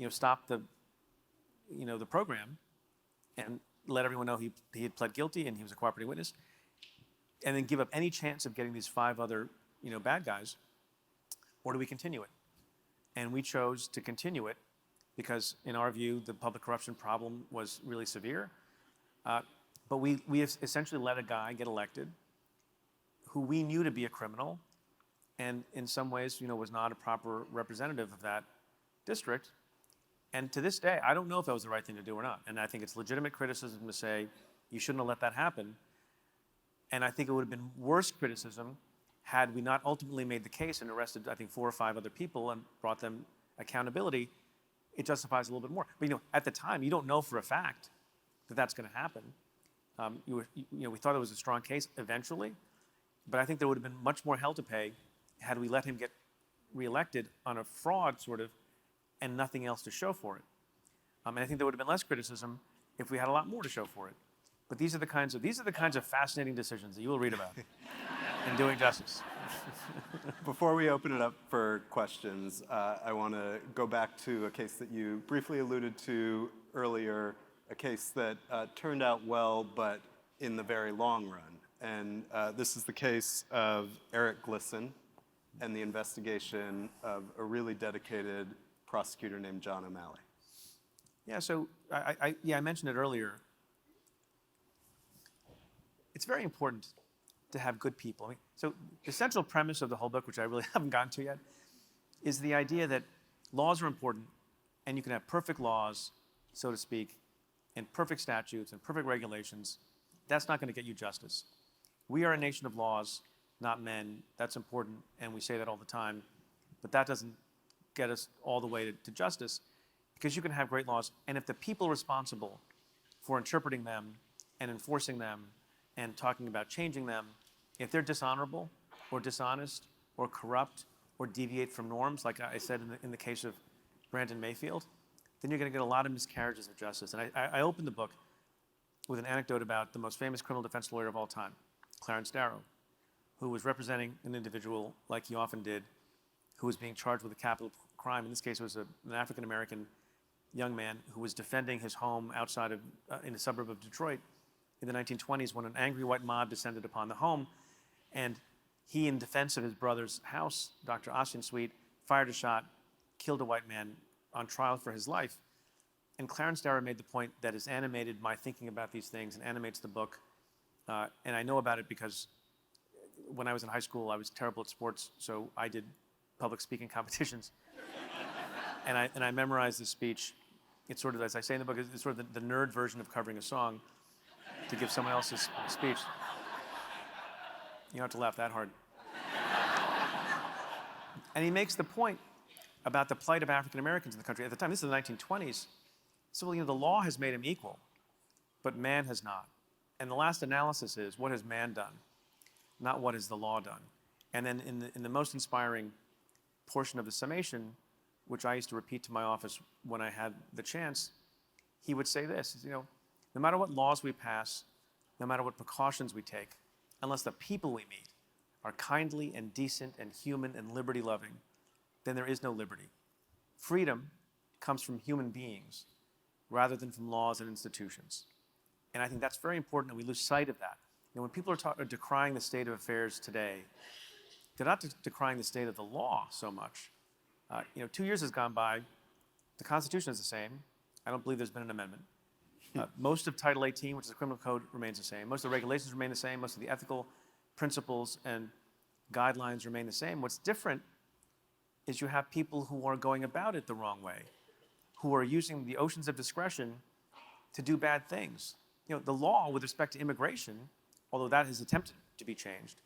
stop the program and let everyone know he had pled guilty and he was a cooperating witness, and then give up any chance of getting these 5 other, bad guys, or do we continue it? And we chose to continue it because, in our view, the public corruption problem was really severe. But we essentially let a guy get elected who we knew to be a criminal and in some ways, was not a proper representative of that district. And to this day, I don't know if that was the right thing to do or not. And I think it's legitimate criticism to say you shouldn't have let that happen. And I think it would have been worse criticism had we not ultimately made the case and arrested, I think, 4 or 5 other people and brought them accountability. It justifies a little bit more. But at the time, you don't know for a fact that that's going to happen. We thought it was a strong case eventually, but I think there would have been much more hell to pay had we let him get reelected on a fraud sort of, and nothing else to show for it. And I think there would have been less criticism if we had a lot more to show for it. But these are the kinds of fascinating decisions that you will read about in doing justice. Before we open it up for questions, I want to go back to a case that you briefly alluded to earlier, a case that turned out well, but in the very long run. And this is the case of Eric Glisan and the investigation of a really dedicated prosecutor named John O'Malley. Yeah, so I mentioned it earlier. It's very important to have good people. So the central premise of the whole book, which I really haven't gotten to yet, is the idea that laws are important, and you can have perfect laws, so to speak, and perfect statutes and perfect regulations. That's not going to get you justice. We are a nation of laws, not men. That's important, and we say that all the time. But that doesn't get us all the way to justice, because you can have great laws, and if the people responsible for interpreting them and enforcing them and talking about changing them, if they're dishonorable or dishonest or corrupt or deviate from norms, like I said in the case of Brandon Mayfield, then you're going to get a lot of miscarriages of justice. And I opened the book with an anecdote about the most famous criminal defense lawyer of all time, Clarence Darrow, who was representing an individual, like he often did, who was being charged with a capital crime. In this case, it was an African-American young man who was defending his home outside of, in a suburb of Detroit in the 1920s when an angry white mob descended upon the home. And he, in defense of his brother's house, Dr. Ossian Sweet, fired a shot, killed a white man on trial for his life. And Clarence Darrow made the point that has animated my thinking about these things and animates the book. And I know about it because when I was in high school, I was terrible at sports, so I did public speaking competitions. and I memorized this speech. It's sort of, as I say in the book, it's sort of the nerd version of covering a song to give someone else's speech. You don't have to laugh that hard. And he makes the point about the plight of African Americans in the country. At the time, this is the 1920s. So, the law has made him equal, but man has not. And the last analysis is, what has man done, not what has the law done? And then in the most inspiring portion of the summation, which I used to repeat to my office when I had the chance, he would say this, no matter what laws we pass, no matter what precautions we take, unless the people we meet are kindly and decent and human and liberty-loving, then there is no liberty. Freedom comes from human beings rather than from laws and institutions. And I think that's very important that we lose sight of that. When people are decrying the state of affairs today, they're not decrying the state of the law so much. 2 years has gone by. The Constitution is the same. I don't believe there's been an amendment. Most of Title 18, which is the criminal code, remains the same. Most of the regulations remain the same. Most of the ethical principles and guidelines remain the same. What's different is you have people who are going about it the wrong way, who are using the oceans of discretion to do bad things. The law with respect to immigration, although that has attempted to be changed,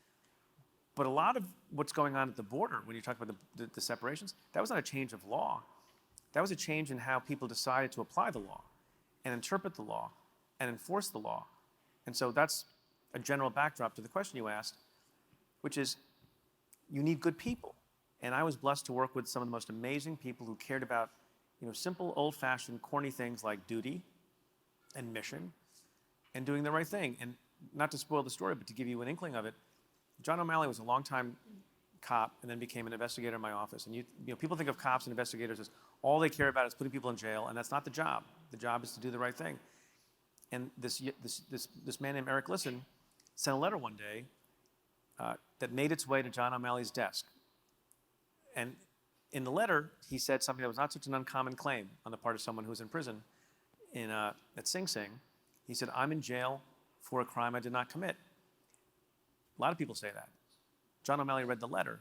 but a lot of what's going on at the border, when you talk about the separations, that was not a change of law. That was a change in how people decided to apply the law and interpret the law and enforce the law. And so that's a general backdrop to the question you asked, which is you need good people. And I was blessed to work with some of the most amazing people who cared about simple, old-fashioned, corny things like duty and mission and doing the right thing. And not to spoil the story, but to give you an inkling of it, John O'Malley was a longtime cop and then became an investigator in my office. And people think of cops and investigators as all they care about is putting people in jail, and that's not the job. The job is to do the right thing. And this man named Eric Glisan sent a letter one day that made its way to John O'Malley's desk. And in the letter, he said something that was not such an uncommon claim on the part of someone who was in prison at Sing Sing. He said, "I'm in jail for a crime I did not commit." A lot of people say that. John O'Malley read the letter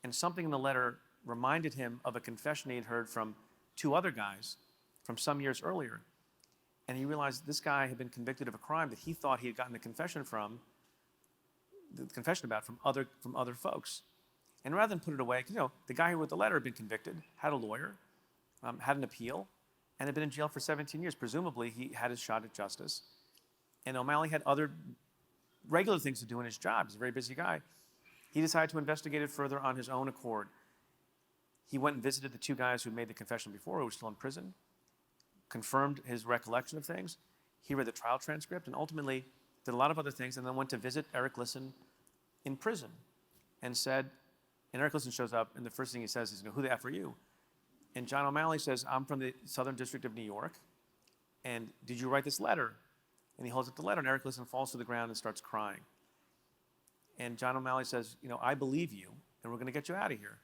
And something in the letter reminded him of a confession he had heard from 2 other guys from some years earlier. And he realized this guy had been convicted of a crime that he thought he had gotten the confession about from other folks. And rather than put it away, because the guy who wrote the letter had been convicted, had a lawyer, had an appeal, and had been in jail for 17 years. Presumably, he had his shot at justice. And O'Malley had other regular things to do in his job. He's a very busy guy. He decided to investigate it further on his own accord. He went and visited the 2 guys who had made the confession before, who were still in prison, confirmed his recollection of things. He read the trial transcript and ultimately did a lot of other things, and then went to visit Eric Glisan in prison and said, and Eric Glisan shows up, and the first thing he says is, who the F are you? And John O'Malley says, I'm from the Southern District of New York, and did you write this letter? And he holds up the letter, and Eric Glisan falls to the ground and starts crying. And John O'Malley says, I believe you, and we're going to get you out of here.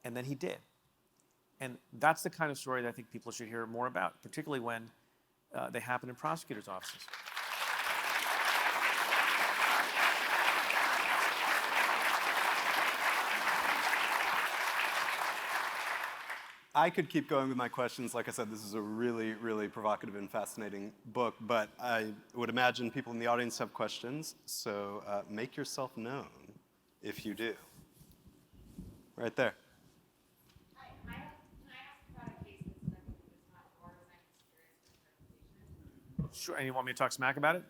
And then he did. And that's the kind of story that I think people should hear more about, particularly when they happen in prosecutors' offices. I could keep going with my questions. Like I said, this is a really, really provocative and fascinating book, but I would imagine people in the audience have questions, so make yourself known if you do. Right there. Hi, can I ask about a case that's stuck in this hot or was I curious for interpretation? Sure, and you want me to talk smack about it?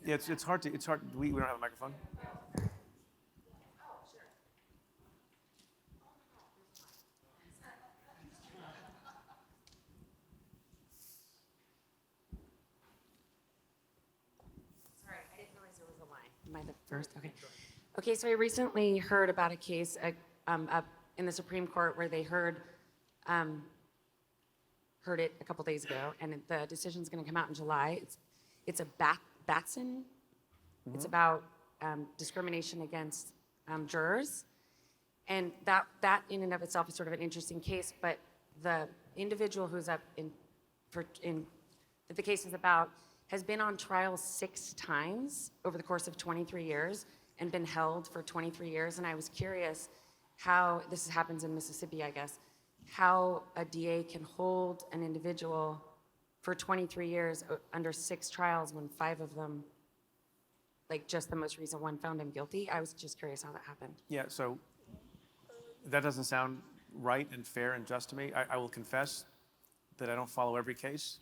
Yeah, it's hard. We don't have a microphone. Sorry, I didn't realize there was a line. Am I the first? Okay. Okay, so I recently heard about a case up in the Supreme Court where they heard it a couple days ago, and the decision's going to come out in July. It's a Batson. It's about discrimination against jurors, and that in and of itself is sort of an interesting case. But the individual who's up that the case is about has been on trial 6 times over the course of 23 years and been held for 23 years. And I was curious how this happens in Mississippi, I guess, how a DA can hold an individual for 23 years under 6 trials when 5 of them, like just the most recent one, found him guilty. I was just curious how that happened. Yeah, so that doesn't sound right and fair and just to me. I will confess that I don't follow every case,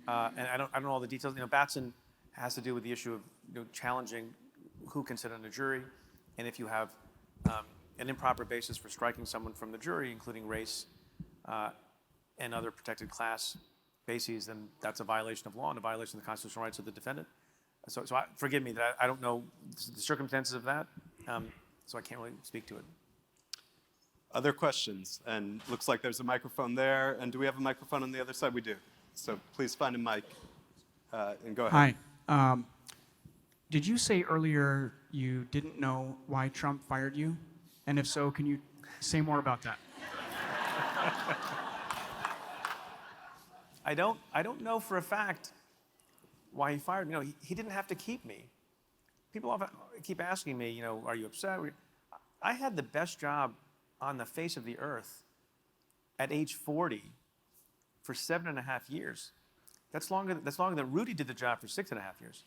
and I don't know all the details. Batson has to do with the issue of challenging who can sit on a jury, and if you have an improper basis for striking someone from the jury, including race and other protected class bases, then that's a violation of law and a violation of the constitutional rights of the defendant. So forgive me that I don't know the circumstances of that, so I can't really speak to it. Other questions? And looks like there's a microphone there. And do we have a microphone on the other side? We do. So please find a mic and go ahead. Hi. Did you say earlier you didn't know why Trump fired you? And if so, can you say more about that? I don't know for a fact why he fired me. He didn't have to keep me. People often keep asking me, are you upset? I had the best job on the face of the earth at age 40 for 7.5 years. That's longer than Rudy did the job for 6.5 years.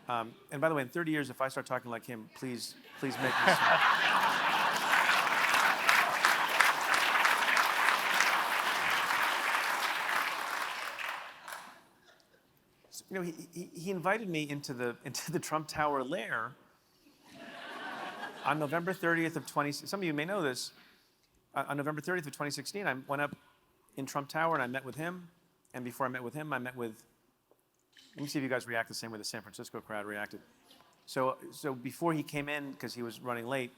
And by the way, in 30 years, if I start talking like him, please make me stop. He invited me into the Trump Tower lair on November 30th of 20. Some of you may know this. On November 30th of 2016, I went up in Trump Tower and I met with him. And before I met with him, I met with. Let me see if you guys react the same way the San Francisco crowd reacted. So before he came in, because he was running late,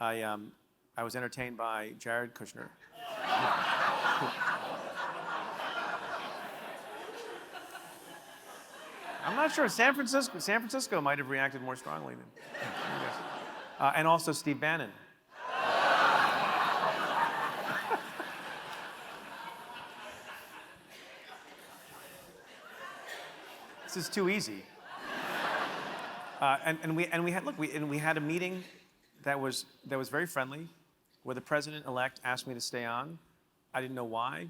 I was entertained by Jared Kushner. I'm not sure. San Francisco might have reacted more strongly than. And also Steve Bannon. This is too easy. We had a meeting that was very friendly, where the president-elect asked me to stay on. I didn't know why.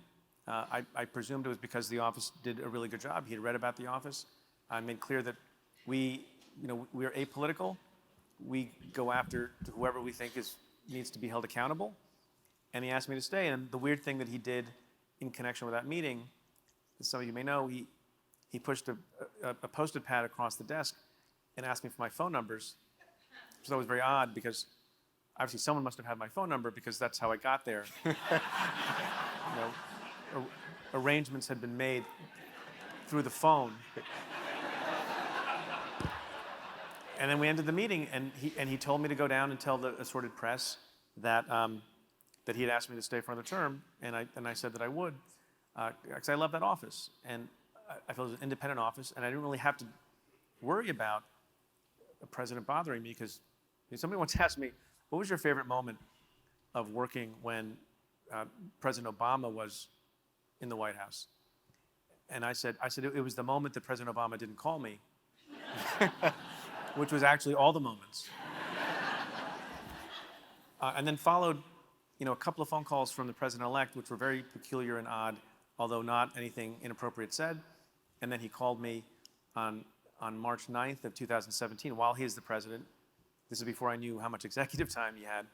I presumed it was because the office did a really good job. He had read about the office. I made clear that we are apolitical. We go after whoever we think needs to be held accountable. And he asked me to stay. And the weird thing that he did in connection with that meeting, as some of you may know, he pushed a Post-it pad across the desk and asked me for my phone numbers, which I thought was very odd because obviously someone must have had my phone number because that's how I got there. Arrangements had been made through the phone. And then we ended the meeting, and he told me to go down and tell the assorted press that he had asked me to stay for another term, and I said that I would, because I love that office, and I felt it was an independent office, and I didn't really have to worry about a president bothering me, because somebody once asked me, what was your favorite moment of working when President Obama was in the White House? And I said it was the moment that President Obama didn't call me, which was actually all the moments. And then followed, a couple of phone calls from the president-elect, which were very peculiar and odd, although not anything inappropriate said. And then he called me on March 9th of 2017, while he is the president. This is before I knew how much executive time he had.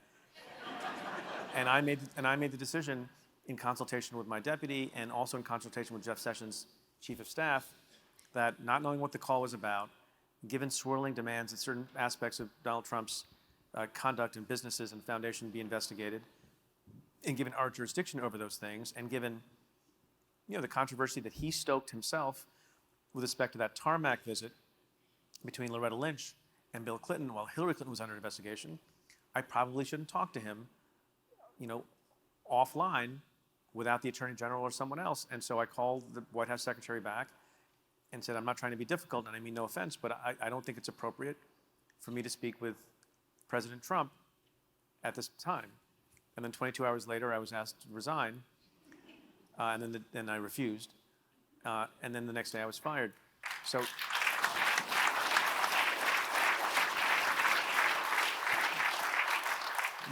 And I made the decision, in consultation with my deputy and also in consultation with Jeff Sessions, chief of staff, that not knowing what the call was about, given swirling demands that certain aspects of Donald Trump's conduct in businesses and foundation be investigated, and given our jurisdiction over those things, and given the controversy that he stoked himself with respect to that tarmac visit between Loretta Lynch and Bill Clinton while Hillary Clinton was under investigation, I probably shouldn't talk to him, offline without the Attorney General or someone else. And so I called the White House secretary back and said, I'm not trying to be difficult, and I mean no offense, but I don't think it's appropriate for me to speak with President Trump at this time. And then 22 hours later, I was asked to resign, and then I refused. And then the next day, I was fired. So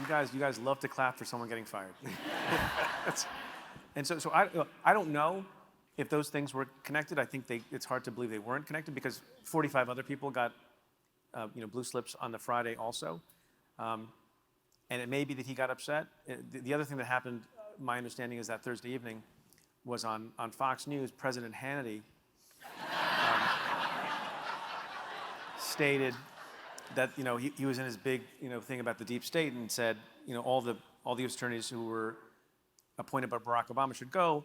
you guys love to clap for someone getting fired. And so I don't know if those things were connected. I think it's hard to believe they weren't connected because 45 other people got blue slips on the Friday also. And it may be that he got upset. The other thing that happened, my understanding is that Thursday evening was on Fox News, President Hannity stated that he was in his big thing about the deep state and said all the U.S. attorneys who were appointed by Barack Obama should go.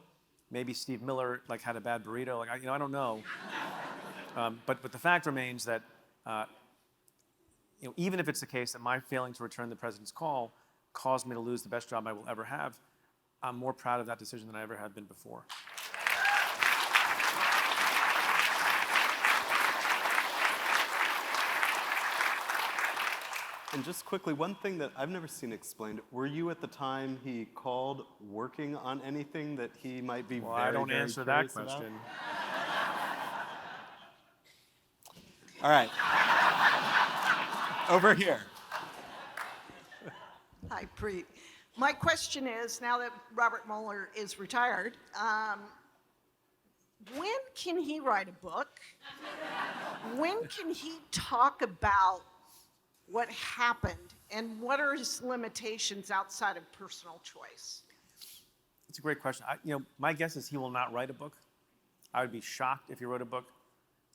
Maybe Steve Mueller had a bad burrito. I don't know. But the fact remains that even if it's the case that my failing to return the president's call caused me to lose the best job I will ever have, I'm more proud of that decision than I ever have been before. And just quickly, one thing that I've never seen explained, were you at the time he called working on anything that he might be Well, very, I don't very answer that curious about? question. All right. Over here. Hi, Preet. My question is, now that Robert Mueller is retired, when can he write a book? When can he talk about what happened, and what are his limitations outside of personal choice? It's a great question. My guess is he will not write a book. I would be shocked if he wrote a book.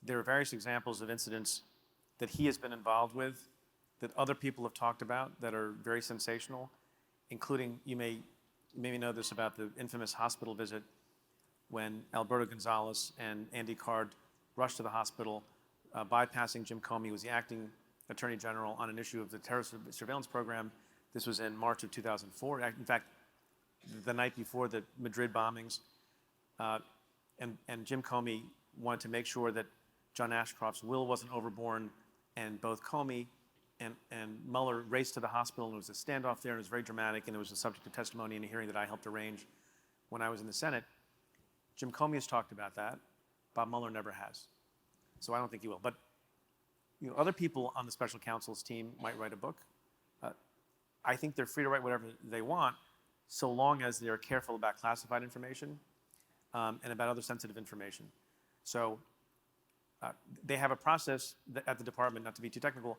There are various examples of incidents that he has been involved with that other people have talked about that are very sensational, including, you may know this about the infamous hospital visit when Alberto Gonzales and Andy Card rushed to the hospital, bypassing Jim Comey, who was the acting Attorney General on an issue of the terrorist surveillance program. This was in March of 2004. In fact, the night before the Madrid bombings. And Jim Comey wanted to make sure that John Ashcroft's will wasn't overborne, and both Comey and Mueller raced to the hospital, and there was a standoff there, and it was very dramatic, and it was the subject of testimony in a hearing that I helped arrange when I was in the Senate. Jim Comey has talked about that. Bob Mueller never has. So I don't think he will. But other people on the special counsel's team might write a book. I think they're free to write whatever they want, so long as they're careful about classified information and about other sensitive information. So they have a process at the department, not to be too technical,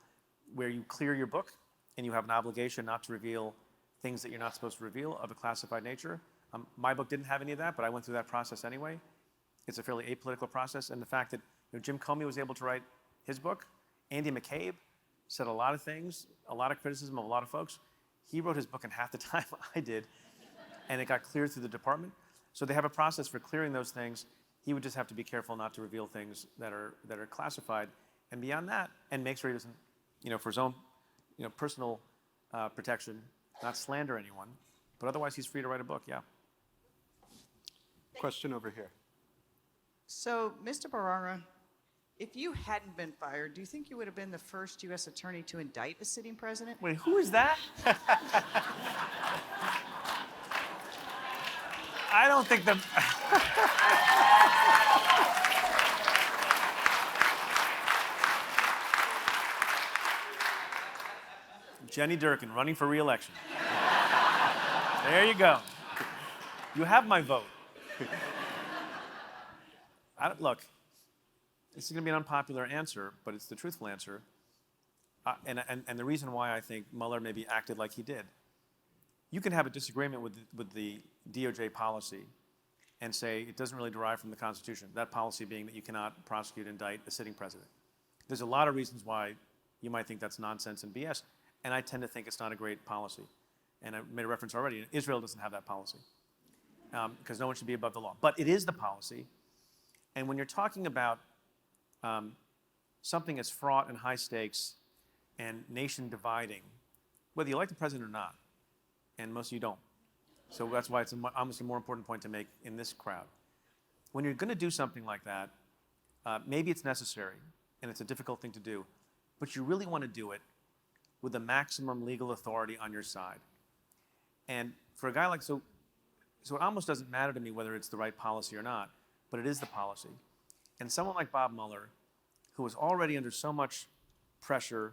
where you clear your book and you have an obligation not to reveal things that you're not supposed to reveal of a classified nature. My book didn't have any of that, but I went through that process anyway. It's a fairly apolitical process, and the fact that Jim Comey was able to write his book, Andy McCabe said a lot of things, a lot of criticism of a lot of folks. He wrote his book in half the time I did, and it got cleared through the department. So they have a process for clearing those things. He would just have to be careful not to reveal things that are classified, and beyond that, and make sure he doesn't, for his own, personal protection, not slander anyone. But otherwise, he's free to write a book. Yeah. Question over here. So, Mr. Bharara, if you hadn't been fired, do you think you would have been the first U.S. attorney to indict a sitting president? Wait, who is that? I don't think the. Jenny Durkin running for re-election. There you go. You have my vote. Look, this is going to be an unpopular answer, but it's the truthful answer. And the reason why I think Mueller maybe acted like he did. You can have a disagreement with the DOJ policy and say it doesn't really derive from the Constitution, that policy being that you cannot prosecute and indict a sitting president. There's a lot of reasons why you might think that's nonsense and BS, and I tend to think it's not a great policy. And I made a reference already, Israel doesn't have that policy because no one should be above the law. But it is the policy, and when you're talking about something as fraught and high stakes and nation dividing, whether you like the president or not, and most of you don't. So that's why it's almost a more important point to make in this crowd. When you're going to do something like that, maybe it's necessary, and it's a difficult thing to do, but you really want to do it with the maximum legal authority on your side. And for a guy like, so it almost doesn't matter to me whether it's the right policy or not, but it is the policy. And someone like Bob Mueller, who was already under so much pressure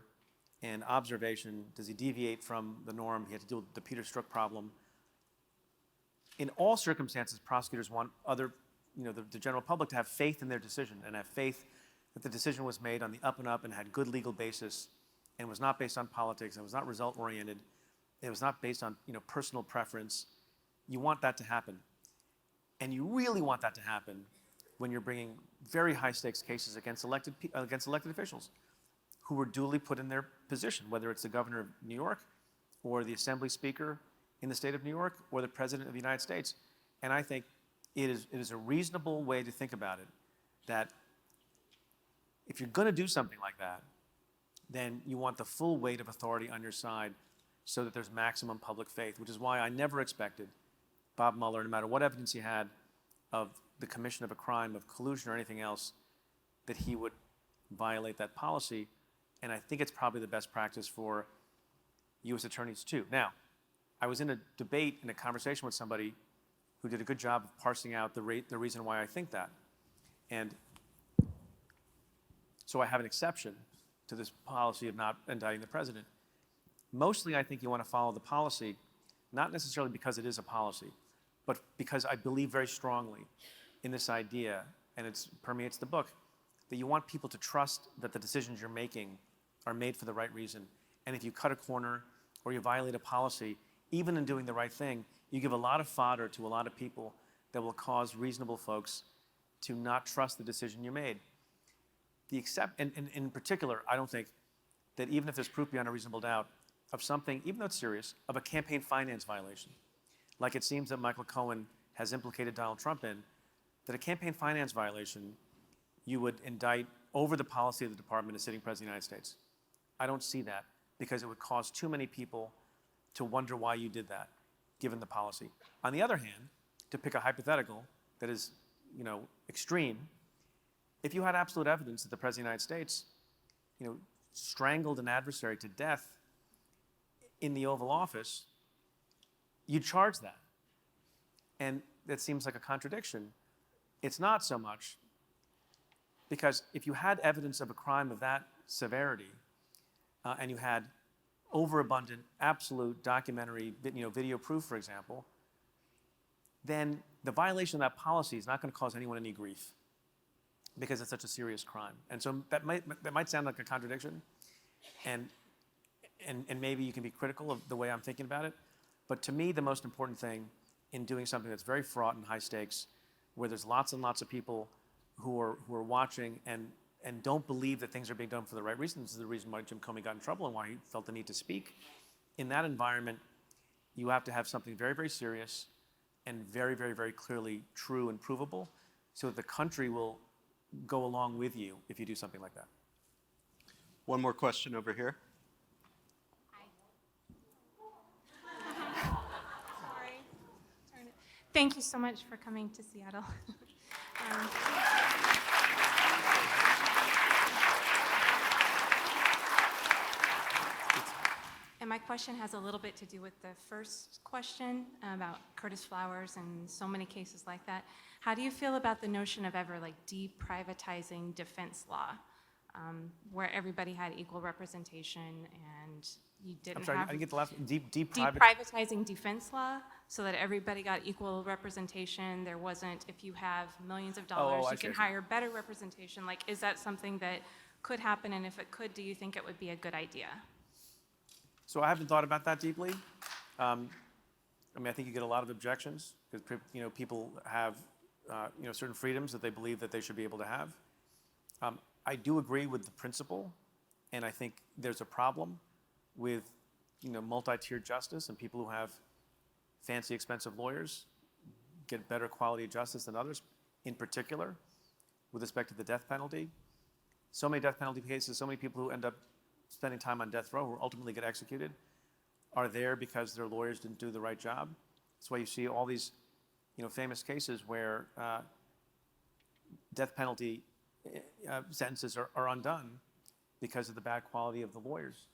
and observation, does he deviate from the norm? He had to deal with the Peter Strzok problem. In all circumstances, prosecutors want the general public to have faith in their decision and have faith that the decision was made on the up and up and had good legal basis and was not based on politics and was not result-oriented. It was not based on personal preference. You want that to happen. And you really want that to happen when you're bringing very high-stakes cases against elected officials who were duly put in their position, whether it's the governor of New York or the assembly speaker in the state of New York or the president of the United States. And I think it is a reasonable way to think about it, that if you're going to do something like that, then you want the full weight of authority on your side so that there's maximum public faith, which is why I never expected Bob Mueller, no matter what evidence he had of the commission of a crime of collusion or anything else, that he would violate that policy. And I think it's probably the best practice for U.S. attorneys too. Now, I was in a debate, in a conversation with somebody who did a good job of parsing out the reason why I think that. And so I have an exception to this policy of not indicting the president. Mostly, I think you want to follow the policy, not necessarily because it is a policy, but because I believe very strongly in this idea, and it permeates the book, that you want people to trust that the decisions you're making are made for the right reason. And if you cut a corner or you violate a policy, even in doing the right thing, you give a lot of fodder to a lot of people that will cause reasonable folks to not trust the decision you made. And in particular, I don't think that even if there's proof beyond a reasonable doubt of something, even though it's serious, of a campaign finance violation, like it seems that Michael Cohen has implicated Donald Trump in, that a campaign finance violation you would indict over the policy of the Department of sitting President of the United States. I don't see that because it would cause too many people to wonder why you did that, given the policy. On the other hand, to pick a hypothetical that is, extreme, if you had absolute evidence that the President of the United States, strangled an adversary to death in the Oval Office, you'd charge that. And that seems like a contradiction. It's not so much Because if you had evidence of a crime of that severity, and you had overabundant, absolute documentary, video proof, for example, then the violation of that policy is not going to cause anyone any grief because it's such a serious crime. And so that might sound like a contradiction, and maybe you can be critical of the way I'm thinking about it. But to me, the most important thing in doing something that's very fraught and high stakes, where there's lots and lots of people who are watching and don't believe that things are being done for the right reasons. This is the reason why Jim Comey got in trouble and why he felt the need to speak. In that environment, you have to have something very, very serious and very, very, very clearly true and provable, so that the country will go along with you if you do something like that. One more question over here. Sorry. Turn it. Thank you so much for coming to Seattle. And my question has a little bit to do with the first question about Curtis Flowers and so many cases like that. How do you feel about the notion of ever like deprivatizing defense law, where everybody had equal representation and you didn't I'm sorry, have I didn't get the last one. deprivatizing defense law so that everybody got equal representation? There wasn't, if you have millions of dollars, I you see, can I see. hire better representation. Like, is that something that could happen? And if it could, do you think it would be a good idea? So I haven't thought about that deeply. I think you get a lot of objections because people have certain freedoms that they believe that they should be able to have. I do agree with the principle, and I think there's a problem with multi-tiered justice, and people who have fancy, expensive lawyers get better quality of justice than others. In particular, with respect to the death penalty, so many death penalty cases, so many people who end up spending time on death row who ultimately get executed are there because their lawyers didn't do the right job. That's why you see all these famous cases where death penalty sentences are undone because of the bad quality of the lawyers.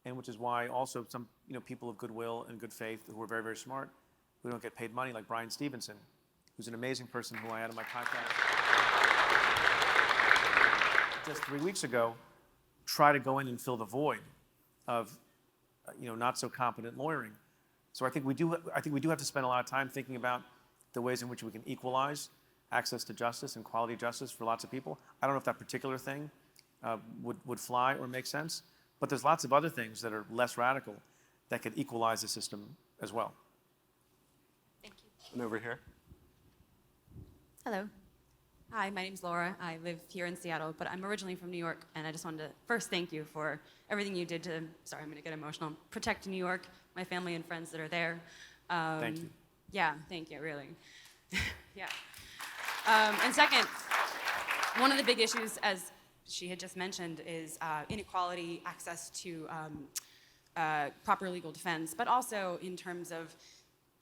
And which is why also some people of goodwill and good faith who are very, very smart, who don't get paid money, like Brian Stevenson, who's an amazing person who I had on my podcast just 3 weeks ago, try to go in and fill the void of not so competent lawyering. So I think we do have to spend a lot of time thinking about the ways in which we can equalize access to justice and quality justice for lots of people. I don't know if that particular thing would fly or make sense, but there's lots of other things that are less radical that could equalize the system as well. Thank you. And over here. Hello. Hi, my name's Laura. I live here in Seattle, but I'm originally from New York, and I just wanted to first thank you for everything you did to, sorry, I'm going to get emotional, protect New York, my family and friends that are there. Thank you. Yeah, thank you, really. Yeah. And second, one of the big issues, as she had just mentioned, is inequality, access to proper legal defense, but also in terms of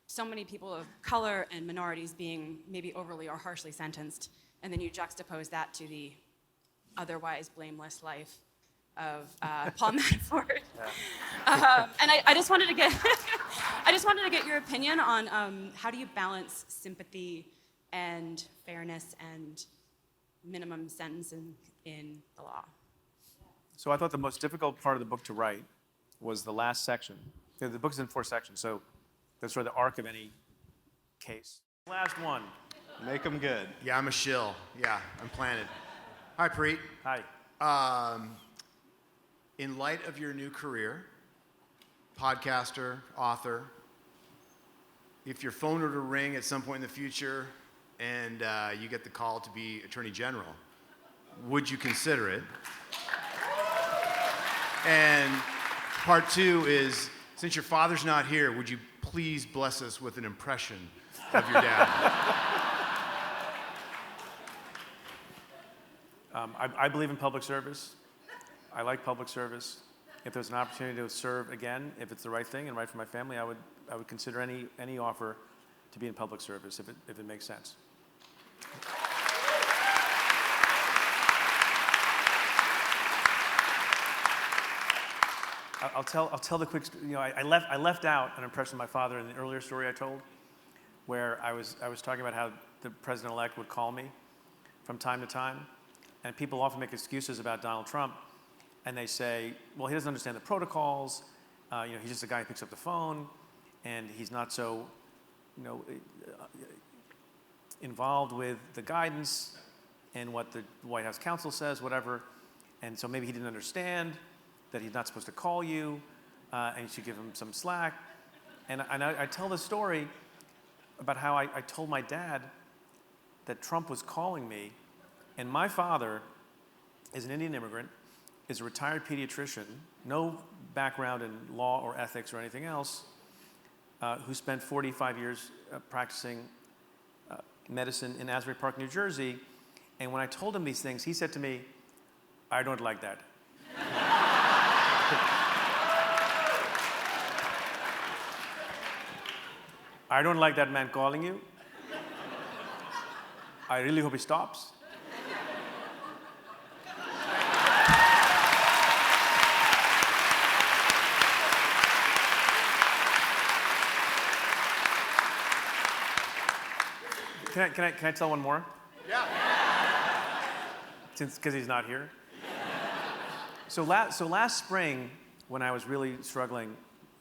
so many people of color and minorities being maybe overly or harshly sentenced, and then you juxtapose that to the otherwise blameless life of Paul Manafort. Yeah. And I just wanted to get, I just wanted to get your opinion on how do you balance sympathy and fairness and minimum sentence in the law? So I thought the most difficult part of the book to write was the last section. The book's in 4 sections, so that's sort of the arc of any case. Last one. Make them good. Yeah, I'm a shill. Yeah, I'm planted. Hi, Preet. Hi. In light of your new career, podcaster, author, if your phone were to ring at some point in the future and you get the call to be Attorney General, would you consider it? And part 2 is, since your father's not here, would you please bless us with an impression of your dad? I believe in public service. I like public service. If there's an opportunity to serve again, if it's the right thing and right for my family, I would consider any offer to be in public service if it makes sense. I'll tell the quick. I left out an impression of my father in the earlier story I told, where I was talking about how the president-elect would call me from time to time, And people often make excuses about Donald Trump, and they say, well, he doesn't understand the protocols. He's just a guy who picks up the phone, and he's not so, involved with the guidance and what the White House counsel says, whatever. And so maybe he didn't understand that he's not supposed to call you, and you should give him some slack. And I tell the story about how I told my dad that Trump was calling me, and my father is an Indian immigrant, is a retired pediatrician, no background in law or ethics or anything else, who spent 45 years practicing medicine in Asbury Park, New Jersey. And when I told him these things, he said to me, I don't like that. I don't like that man calling you. I really hope he stops. Can I tell one more? Yeah. Because he's not here. So last spring, when I was really struggling,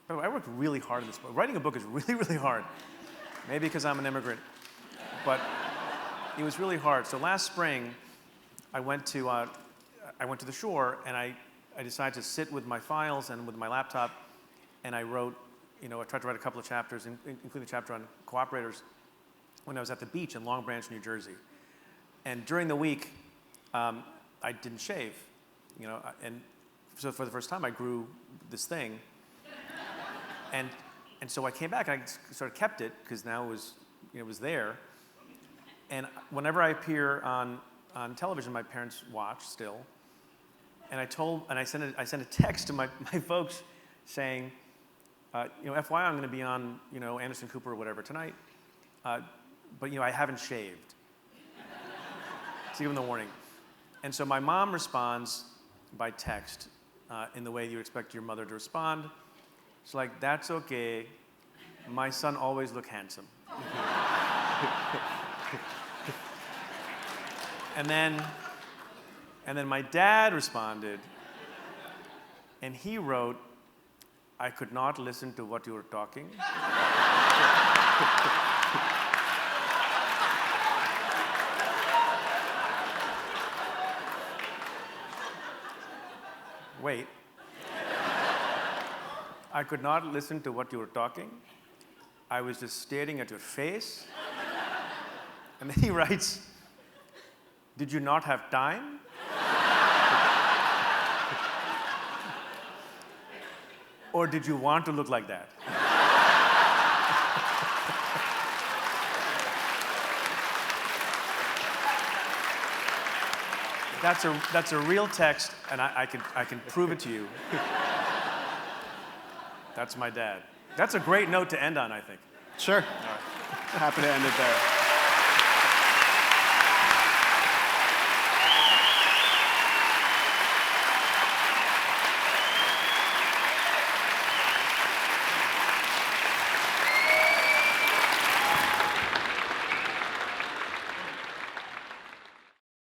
by the way, I worked really hard on this book. Writing a book is really, really hard. Maybe because I'm an immigrant, but it was really hard. So last spring, I went to the shore, and I decided to sit with my files and with my laptop, and I wrote, I tried to write a couple of chapters, including a chapter on cooperators, when I was at the beach in Long Branch, New Jersey. And during the week, I didn't shave, and so for the first time I grew this thing. And so I came back and I sort of kept it because now it was there. And whenever I appear on television, my parents watch still. And I sent a text to my folks saying, FYI, I'm going to be on Anderson Cooper or whatever tonight. But I haven't shaved. So give them the warning. And so my mom responds by text in the way you expect your mother to respond. She's like, that's okay. My son always look handsome. And then my dad responded, and he wrote, I could not listen to what you were talking. Wait. I could not listen to what you were talking. I was just staring at your face. And then he writes, did you not have time? Or did you want to look like that? That's a real text, and I can prove it to you. That's my dad. That's a great note to end on, I think. Sure. Happy to end it there.